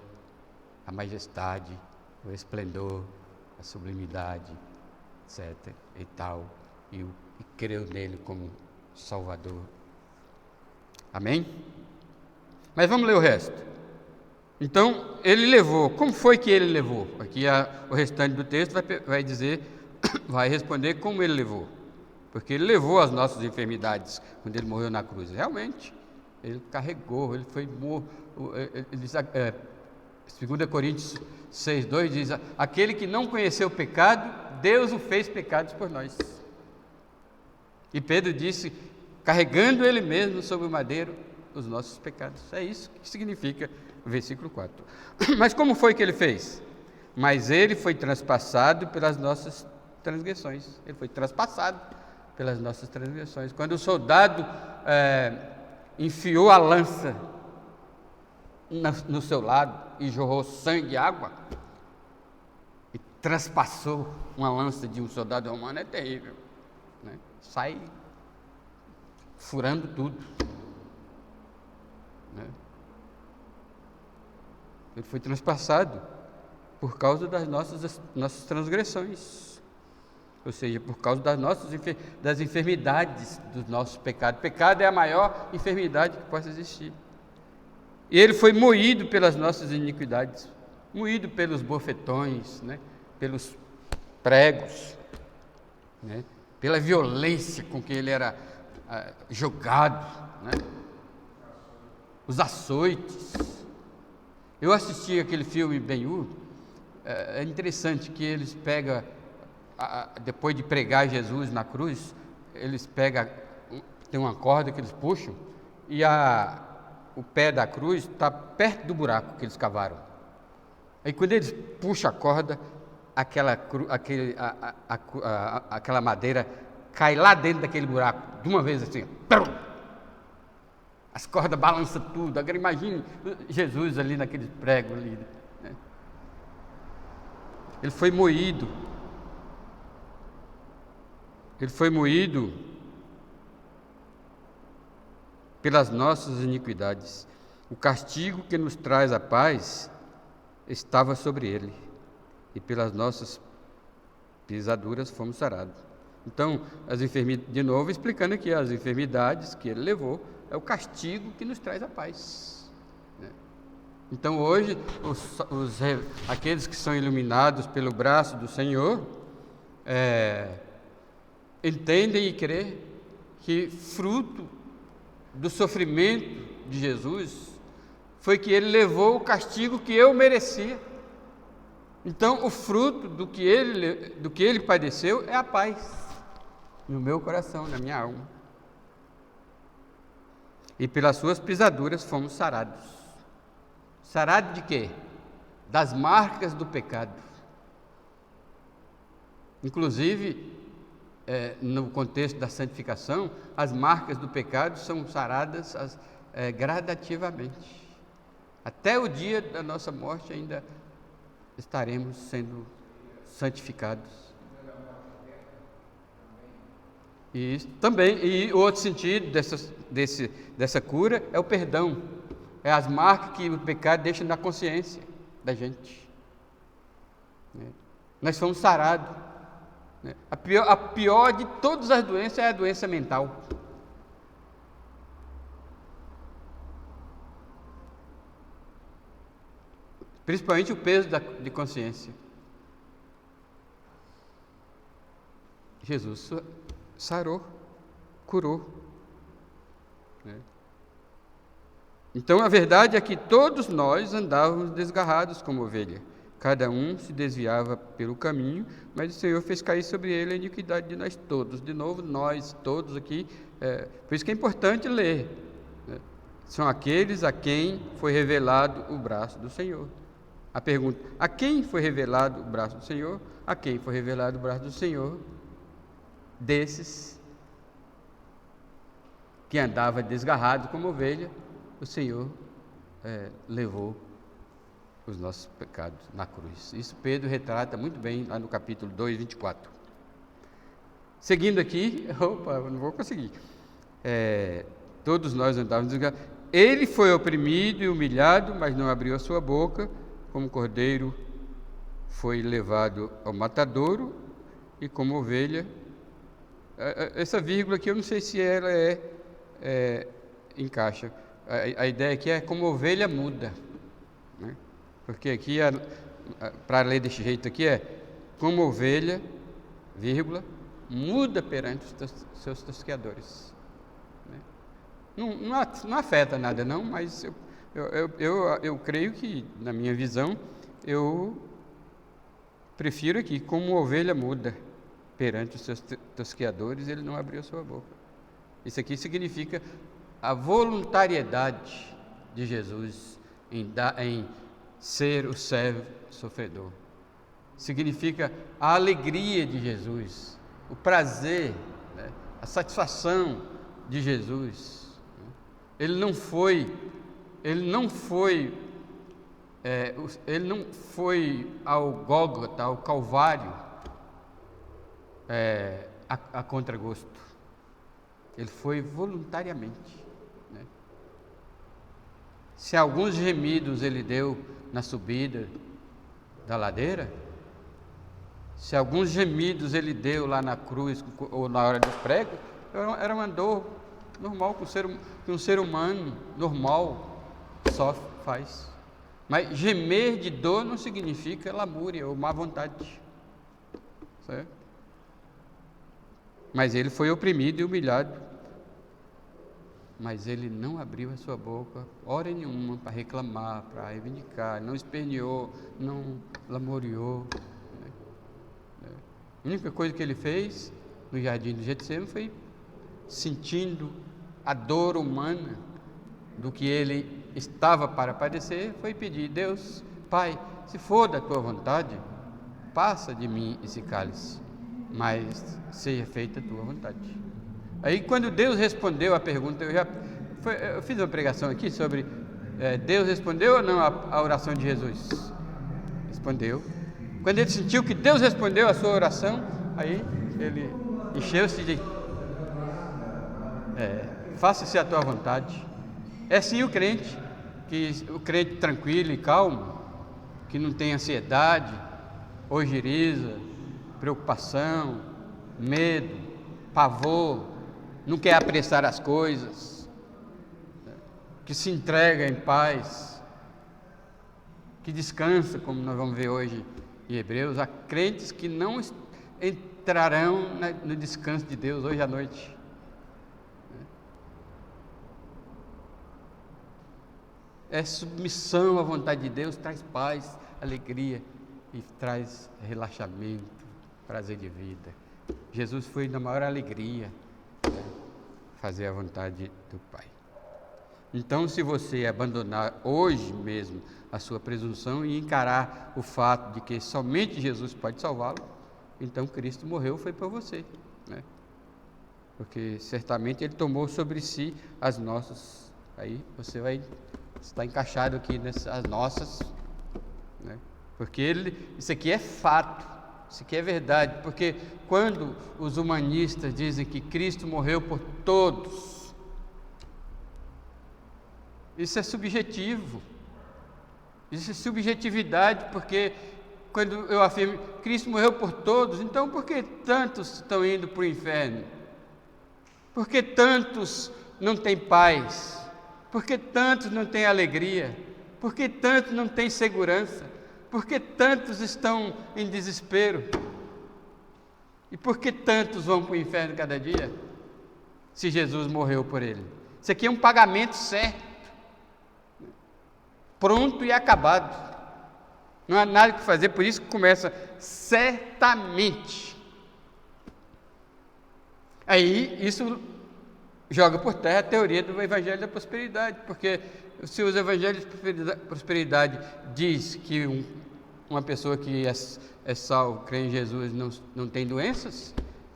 a majestade, o esplendor, a sublimidade, etc. e tal, e creu nele como Salvador. Amém? Mas vamos ler o resto. Então, ele levou. Como foi que ele levou? Aqui o restante do texto vai dizer, vai responder como ele levou. Porque ele levou as nossas enfermidades quando ele morreu na cruz. Realmente, ele carregou, ele foi morto. 2 Coríntios 6,2 diz: aquele que não conheceu o pecado, Deus o fez pecados por nós. E Pedro disse: carregando ele mesmo sobre o madeiro os nossos pecados. É isso que significa o versículo 4. Mas como foi que ele fez? Mas ele foi transpassado pelas nossas transgressões. Ele foi transpassado pelas nossas transgressões. Quando o soldado enfiou a lança no seu lado e jorrou sangue e água, e transpassou uma lança de um soldado romano, é terrível, né? Sai furando tudo, né? Ele foi transpassado por causa das nossas transgressões, ou seja, por causa das enfermidades dos nossos pecados. O pecado é a maior enfermidade que possa existir. E ele foi moído pelas nossas iniquidades, moído pelos bofetões, né? Pelos pregos, né? Pela violência com que ele era jogado, né? Os açoites. Eu assisti aquele filme Ben-Hur. É interessante que eles pegam depois de pregar Jesus na cruz, eles pegam, tem uma corda que eles puxam, e o pé da cruz está perto do buraco que eles cavaram. Aí quando eles puxam a corda, aquela madeira cai lá dentro daquele buraco, de uma vez assim. As cordas balançam tudo. Agora imagine Jesus ali naquele prego ali, né? Ele foi moído. Ele foi moído pelas nossas iniquidades. O castigo que nos traz a paz estava sobre ele, e pelas nossas pisaduras fomos sarados. Então, de novo explicando aqui, as enfermidades que ele levou é o castigo que nos traz a paz, né? Então hoje, aqueles que são iluminados pelo braço do Senhor, entendem e creem que fruto do sofrimento de Jesus foi que ele levou o castigo que eu merecia. Então o fruto do que ele padeceu é a paz no meu coração, na minha alma. E pelas suas pisaduras fomos sarados. Sarado de quê? Das marcas do pecado. Inclusive, no contexto da santificação, as marcas do pecado são saradas gradativamente. Até o dia da nossa morte ainda estaremos sendo santificados. E isso também, e o outro sentido dessa cura é o perdão. É as marcas que o pecado deixa na consciência da gente, né? Nós fomos sarados, né? A pior de todas as doenças é a doença mental. Principalmente o peso de consciência. Jesus sarou, curou, né? Então a verdade é que todos nós andávamos desgarrados como ovelha, cada um se desviava pelo caminho, mas o Senhor fez cair sobre ele a iniquidade de nós todos. De novo, nós todos aqui, por isso que é importante ler, né? São aqueles a quem foi revelado o braço do Senhor. A pergunta: a quem foi revelado o braço do Senhor? A quem foi revelado o braço do Senhor? Desses que andava desgarrado como ovelha, o Senhor levou os nossos pecados na cruz. Isso Pedro retrata muito bem lá no capítulo 2, 24. Seguindo aqui, eu não vou conseguir. Todos nós andávamos desgarrados. Ele foi oprimido e humilhado, mas não abriu a sua boca. Como cordeiro foi levado ao matadouro, e como ovelha. Essa vírgula aqui eu não sei se ela encaixa. A ideia aqui é como ovelha muda, né? Porque aqui, para ler desse jeito aqui, como ovelha, vírgula, muda perante os seus tosqueadores, né? Não afeta nada não, mas eu creio que, na minha visão, eu prefiro aqui, como ovelha muda perante os seus tosqueadores, ele não abriu a sua boca. Isso aqui significa a voluntariedade de Jesus em ser o servo sofredor. Significa a alegria de Jesus, o prazer, né? A satisfação de Jesus. Ele não foi ao Gólgota, ao Calvário, a contragosto. Ele foi voluntariamente, né? Se alguns gemidos ele deu na subida da ladeira, se alguns gemidos ele deu lá na cruz ou na hora dos pregos, era uma dor normal que um ser humano normal sofre, faz. Mas gemer de dor não significa lamúria ou má vontade, certo? Mas ele foi oprimido e humilhado, mas ele não abriu a sua boca hora nenhuma para reclamar, para reivindicar, não esperneou, não lamuriou, né? A única coisa que ele fez no jardim do Getsemane foi, sentindo a dor humana do que ele estava para padecer, foi pedir: Deus, Pai, se for da tua vontade, passa de mim esse cálice, mas seja feita a tua vontade. Aí, quando Deus respondeu a pergunta, eu fiz uma pregação aqui sobre Deus respondeu ou não a oração de Jesus? Respondeu. Quando ele sentiu que Deus respondeu a sua oração, aí ele encheu-se de faça-se a tua vontade. É sim o crente tranquilo e calmo, que não tem ansiedade, ojeriza, preocupação, medo, pavor, não quer apressar as coisas, que se entrega em paz, que descansa, como nós vamos ver hoje em Hebreus. Há crentes que não entrarão no descanso de Deus hoje à noite. É submissão à vontade de Deus, traz paz, alegria e traz relaxamento, prazer de vida. Jesus foi na maior alegria, fazer a vontade do Pai. Então, se você abandonar hoje mesmo a sua presunção e encarar o fato de que somente Jesus pode salvá-lo, então Cristo morreu, foi por você, né? Porque certamente Ele tomou sobre si as nossas. Aí você vai estar encaixado aqui nessas nossas, né? Porque isso aqui é fato, isso aqui é verdade. Porque quando os humanistas dizem que Cristo morreu por todos, isso é subjetivo. Isso é subjetividade, porque quando eu afirmo Cristo morreu por todos, então por que tantos estão indo para o inferno? Por que tantos não têm paz? Por que tantos não têm alegria? Por que tantos não têm segurança? Por que tantos estão em desespero? E por que tantos vão para o inferno cada dia? Se Jesus morreu por ele. Isso aqui é um pagamento certo, pronto e acabado. Não há nada que fazer, por isso que começa certamente. Aí isso joga por terra a teoria do Evangelho da Prosperidade, porque se os Evangelhos da Prosperidade diz que uma pessoa que é salvo, crê em Jesus, não tem doenças,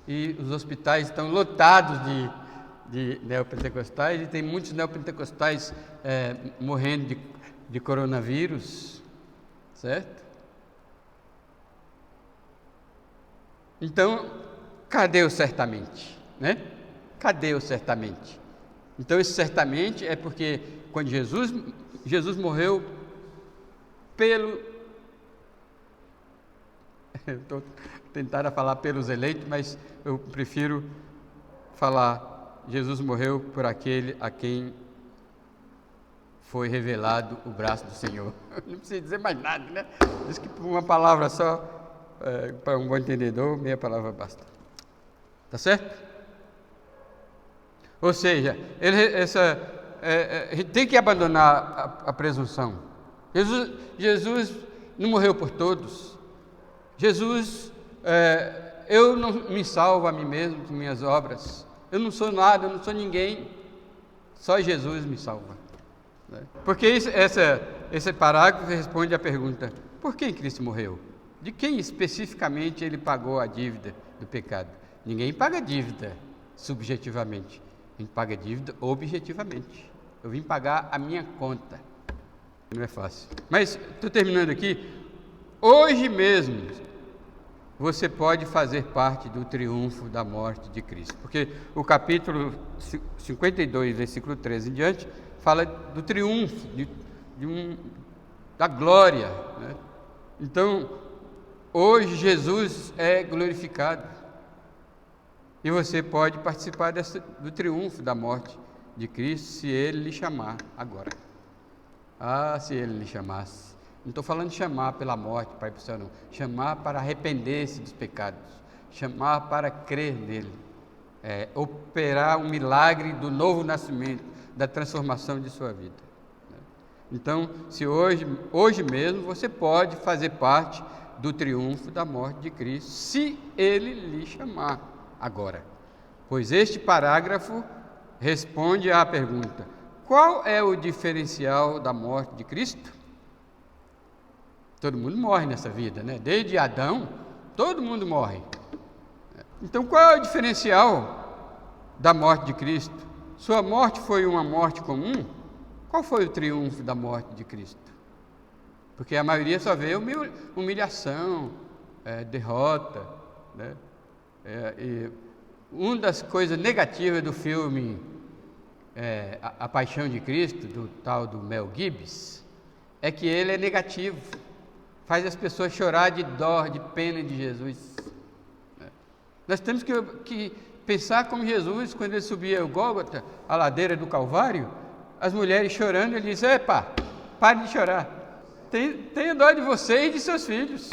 e os hospitais estão lotados de neopentecostais, e tem muitos neopentecostais morrendo de coronavírus, certo? Então, cadê o certamente, né? Cadê o certamente? Então, esse certamente é porque quando Jesus morreu pelo... Eu estou tentando falar pelos eleitos, mas eu prefiro falar Jesus morreu por aquele a quem foi revelado o braço do Senhor. Não precisa dizer mais nada, né? Diz que por uma palavra só, para um bom entendedor, meia palavra basta. Tá certo? Ou seja, a gente tem que abandonar a presunção. Jesus não morreu por todos. Jesus, eu não me salvo a mim mesmo com minhas obras. Eu não sou nada, eu não sou ninguém. Só Jesus me salva. Porque esse parágrafo responde à pergunta: por que Cristo morreu? De quem especificamente ele pagou a dívida do pecado? Ninguém paga dívida subjetivamente. A gente paga dívida objetivamente. Eu vim pagar a minha conta. Não é fácil. Mas, estou terminando aqui. Hoje mesmo, você pode fazer parte do triunfo da morte de Cristo. Porque o capítulo 52, versículo 13 em diante, fala do triunfo, da glória, né? Então, hoje Jesus é glorificado. E você pode participar do triunfo da morte de Cristo, se Ele lhe chamar agora. Ah, se Ele lhe chamasse. Não estou falando de chamar pela morte para ir para o céu, não. Chamar para arrepender-se dos pecados. Chamar para crer nele. Operar um milagre do novo nascimento, da transformação de sua vida. Então, se hoje mesmo, você pode fazer parte do triunfo da morte de Cristo, se ele lhe chamar agora. Pois este parágrafo responde à pergunta: qual é o diferencial da morte de Cristo? Todo mundo morre nessa vida, né? Desde Adão, todo mundo morre. Então, qual é o diferencial da morte de Cristo? Sua morte foi uma morte comum? Qual foi o triunfo da morte de Cristo? Porque a maioria só vê humilhação, derrota, né? E uma das coisas negativas do filme A Paixão de Cristo, do tal do Mel Gibson, é que ele é negativo, faz as pessoas chorar de dó, de pena de Jesus. Nós temos que pensar como Jesus, quando ele subia o Gólgota, a ladeira do Calvário, as mulheres chorando, ele disse: epa, pare de chorar, tenha dó de vocês e de seus filhos.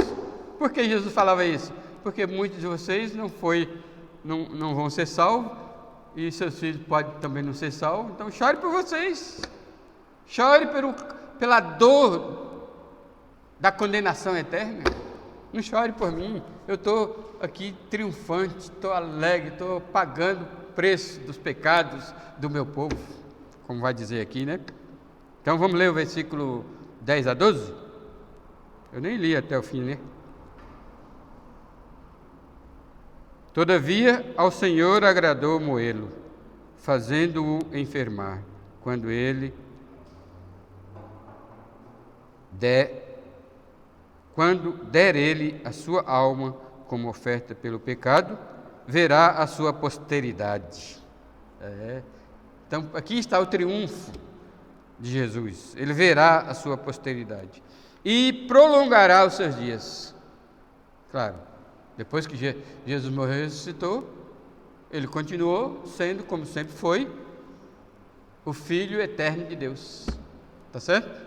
Por que Jesus falava isso? Porque muitos de vocês não vão ser salvos, e seus filhos podem também não ser salvos, então chore por vocês, chore pela dor da condenação eterna, não chore por mim. Eu estou aqui triunfante, estou alegre, estou pagando o preço dos pecados do meu povo, como vai dizer aqui, né? Então vamos ler o versículo 10 a 12? Eu nem li até o fim, né? Todavia ao Senhor agradou moê-lo, fazendo-o enfermar, quando der ele a sua alma como oferta pelo pecado, verá a sua posteridade. Então aqui está o triunfo de Jesus. Ele verá a sua posteridade e prolongará os seus dias. Claro, depois que Jesus morreu e ressuscitou, ele continuou sendo, como sempre foi, o Filho eterno de Deus. Tá certo?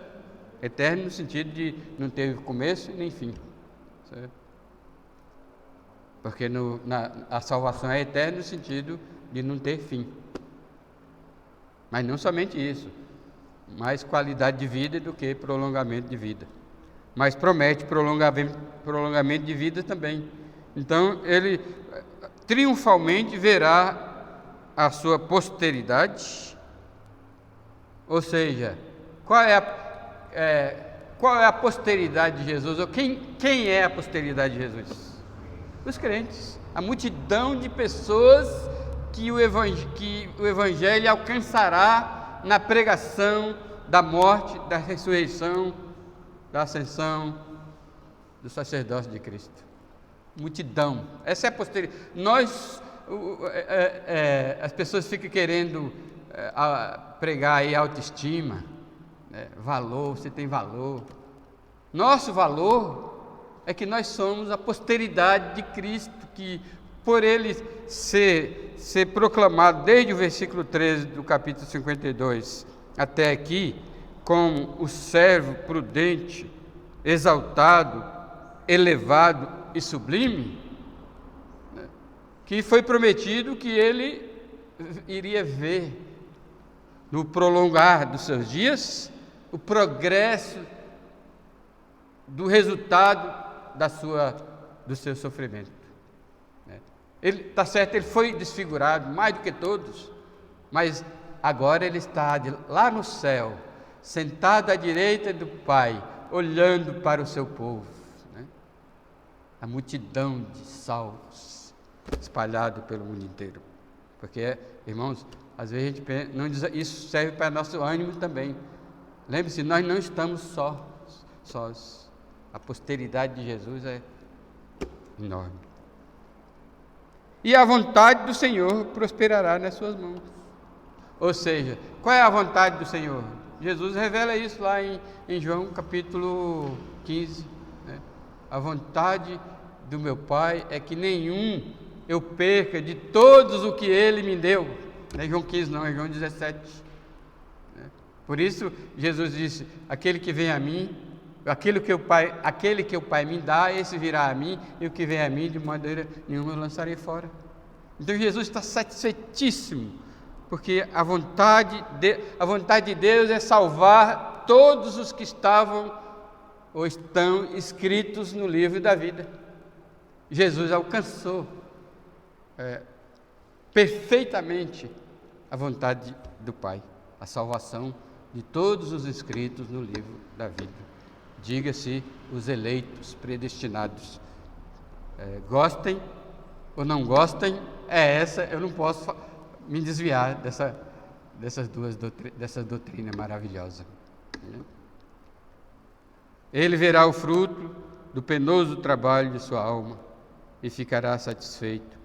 Eterno no sentido de não ter começo nem fim, certo? Porque a salvação é eterna no sentido de não ter fim. Mas não somente isso, mais qualidade de vida do que prolongamento de vida. Mas promete prolongamento de vida também. Então ele triunfalmente verá a sua posteridade. Ou seja, qual é a posteridade de Jesus? Ou quem é a posteridade de Jesus? Os crentes, a multidão de pessoas que o Evangelho alcançará na pregação da morte, da ressurreição, da ascensão, do sacerdócio de Cristo. Multidão, essa é a posteridade. As pessoas ficam querendo pregar aí autoestima, valor, você tem valor. Nosso valor é que nós somos a posteridade de Cristo, que por ele ser proclamado desde o versículo 13 do capítulo 52 até aqui, como o servo prudente, exaltado, elevado e sublime, que foi prometido que ele iria ver no prolongar dos seus dias o progresso do resultado do seu sofrimento. Ele está certo, ele foi desfigurado mais do que todos, mas agora ele está lá no céu, sentado à direita do Pai, olhando para o seu povo, a multidão de salvos espalhado pelo mundo inteiro. Porque, irmãos, às vezes a gente pensa, isso serve para nosso ânimo também. Lembre-se, nós não estamos sós. A posteridade de Jesus é enorme. E a vontade do Senhor prosperará nas suas mãos. Ou seja, qual é a vontade do Senhor? Jesus revela isso lá em João capítulo 15. A vontade do meu Pai é que nenhum eu perca de todos o que Ele me deu. Não é João 15 não, é João 17. Por isso Jesus disse: aquele que vem a mim, aquele que o Pai me dá, esse virá a mim, e o que vem a mim, de maneira nenhuma eu lançarei fora. Então Jesus está satisfeitíssimo, porque a vontade de Deus é salvar todos os que estavam ou estão escritos no livro da vida. Jesus alcançou perfeitamente a vontade do Pai, a salvação de todos os escritos no livro da vida. Diga-se, os eleitos, predestinados. Gostem ou não gostem, eu não posso me desviar dessa doutrina maravilhosa. Ele verá o fruto do penoso trabalho de sua alma e ficará satisfeito.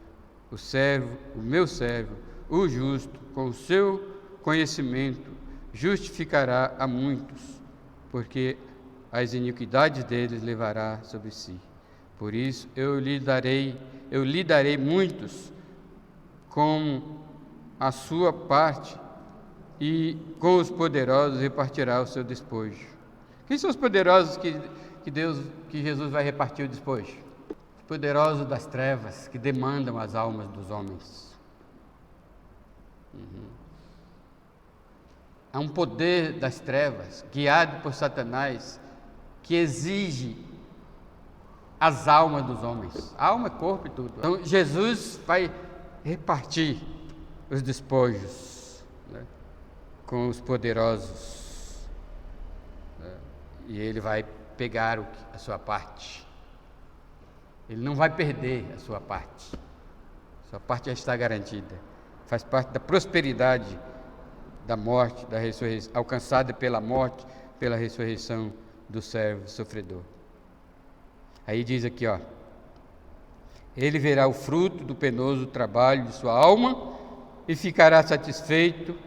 O meu servo, o justo, com o seu conhecimento, justificará a muitos, porque as iniquidades deles levará sobre si. Por isso eu lhe darei muitos como a sua parte, e com os poderosos repartirá o seu despojo. Quem são os poderosos que Jesus vai repartir o despojo? Os poderosos das trevas, que demandam as almas dos homens. Há um poder das trevas, guiado por Satanás, que exige as almas dos homens. Alma, corpo e tudo. Então, Jesus vai repartir os despojos, né, com os poderosos. E ele vai pegar a sua parte. Ele não vai perder a sua parte. Sua parte já está garantida. Faz parte da prosperidade da morte, da ressurreição, alcançada pela morte, pela ressurreição do servo sofredor. Aí diz aqui, ele verá o fruto do penoso trabalho de sua alma e ficará satisfeito.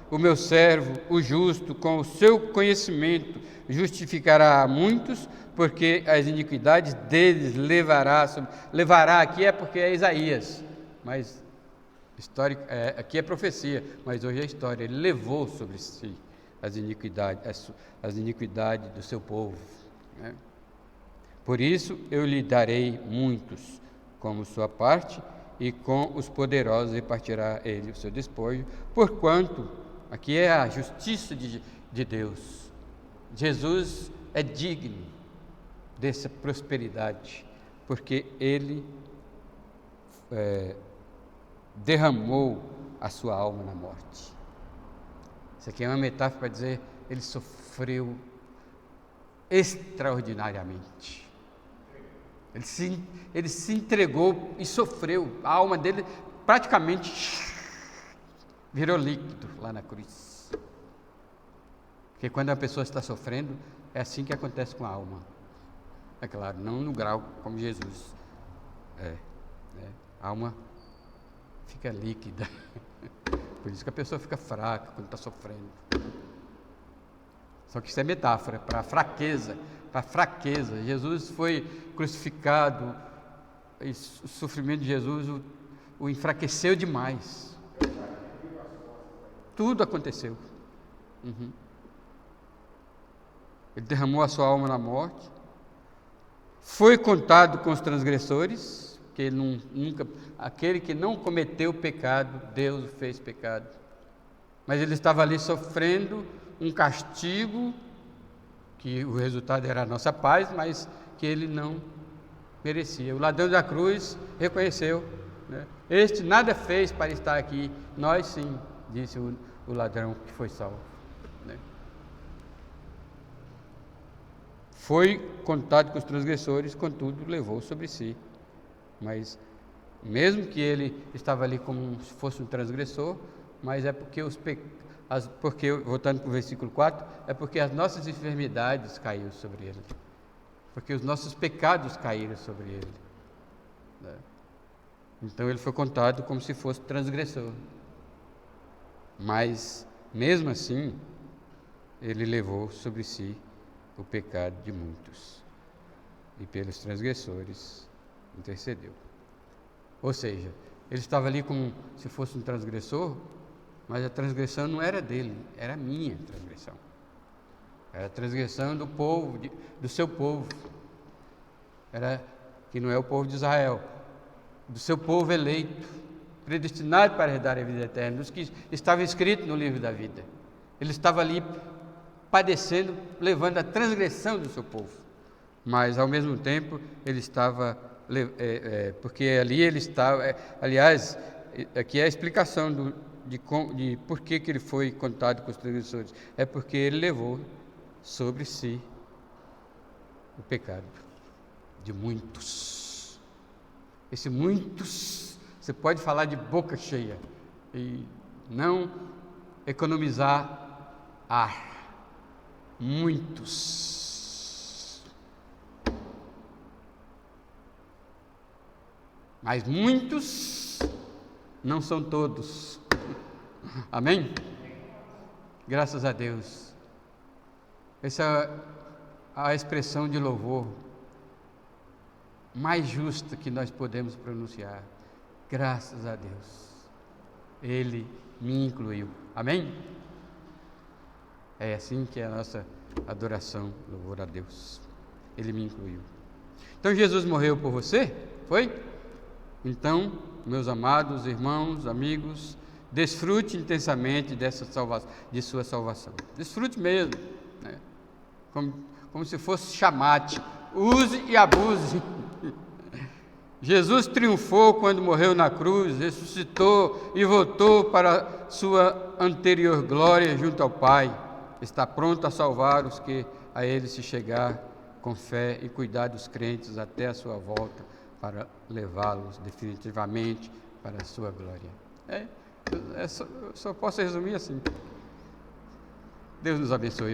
O meu servo, o justo, com o seu conhecimento, justificará a muitos, porque as iniquidades deles levará aqui é porque é Isaías, mas aqui é profecia, mas hoje é história. Ele levou sobre si as iniquidades do seu povo, né? Por isso eu lhe darei muitos como sua parte, e com os poderosos repartirá ele o seu despojo, porquanto, aqui é a justiça de Deus, Jesus é digno dessa prosperidade, porque ele derramou a sua alma na morte. Isso aqui é uma metáfora para dizer, ele sofreu extraordinariamente. Ele se entregou e sofreu. A alma dele praticamente virou líquido lá na cruz. Porque quando a pessoa está sofrendo, é assim que acontece com a alma. É claro, não no grau como Jesus. A alma fica líquida. Por isso que a pessoa fica fraca quando está sofrendo. Só que isso é metáfora para a fraqueza. Para a fraqueza. Jesus foi crucificado, e o sofrimento de Jesus o enfraqueceu demais. Tudo aconteceu. Ele derramou a sua alma na morte, foi contado com os transgressores, que ele aquele que não cometeu pecado, Deus o fez pecado. Mas ele estava ali sofrendo um castigo, que o resultado era a nossa paz, mas que ele não merecia. O ladrão da cruz reconheceu, né? Este nada fez para estar aqui, nós sim, disse o ladrão que foi salvo, né? Foi contado com os transgressores, contudo levou sobre si. Mas mesmo que ele estava ali como se fosse um transgressor, mas é porque voltando para o versículo 4, é porque as nossas enfermidades caíram sobre ele, porque os nossos pecados caíram sobre ele, né? Então ele foi contado como se fosse transgressor, mas mesmo assim ele levou sobre si o pecado de muitos e pelos transgressores intercedeu. Ou seja, ele estava ali como se fosse um transgressor, mas a transgressão não era dele, era a minha transgressão. Era a transgressão do povo, do seu povo. Que não é o povo de Israel, do seu povo eleito, predestinado para herdar a vida eterna, dos que estava escrito no livro da vida. Ele estava ali padecendo, levando a transgressão do seu povo. mas ao mesmo tempo ele estava, porque ali ele estava, aliás, aqui é a explicação de por que ele foi contado com os transgressores, é porque ele levou sobre si o pecado de muitos. Esse muitos, você pode falar de boca cheia e não economizar ar. Muitos. Mas muitos não são todos. Amém? Graças a Deus. Essa é a expressão de louvor mais justa que nós podemos pronunciar. Graças a Deus. Ele me incluiu. Amém? É assim que é a nossa adoração, louvor a Deus. Ele me incluiu. Então Jesus morreu por você? Foi? Então, meus amados irmãos, amigos, desfrute intensamente de sua salvação. Desfrute mesmo, né? Como se fosse chamate. Use e abuse. Jesus triunfou quando morreu na cruz, ressuscitou e voltou para sua anterior glória junto ao Pai. Está pronto a salvar os que a Ele se chegar com fé e cuidar dos crentes até a sua volta para levá-los definitivamente para a sua glória. Só posso resumir assim. Deus nos abençoe.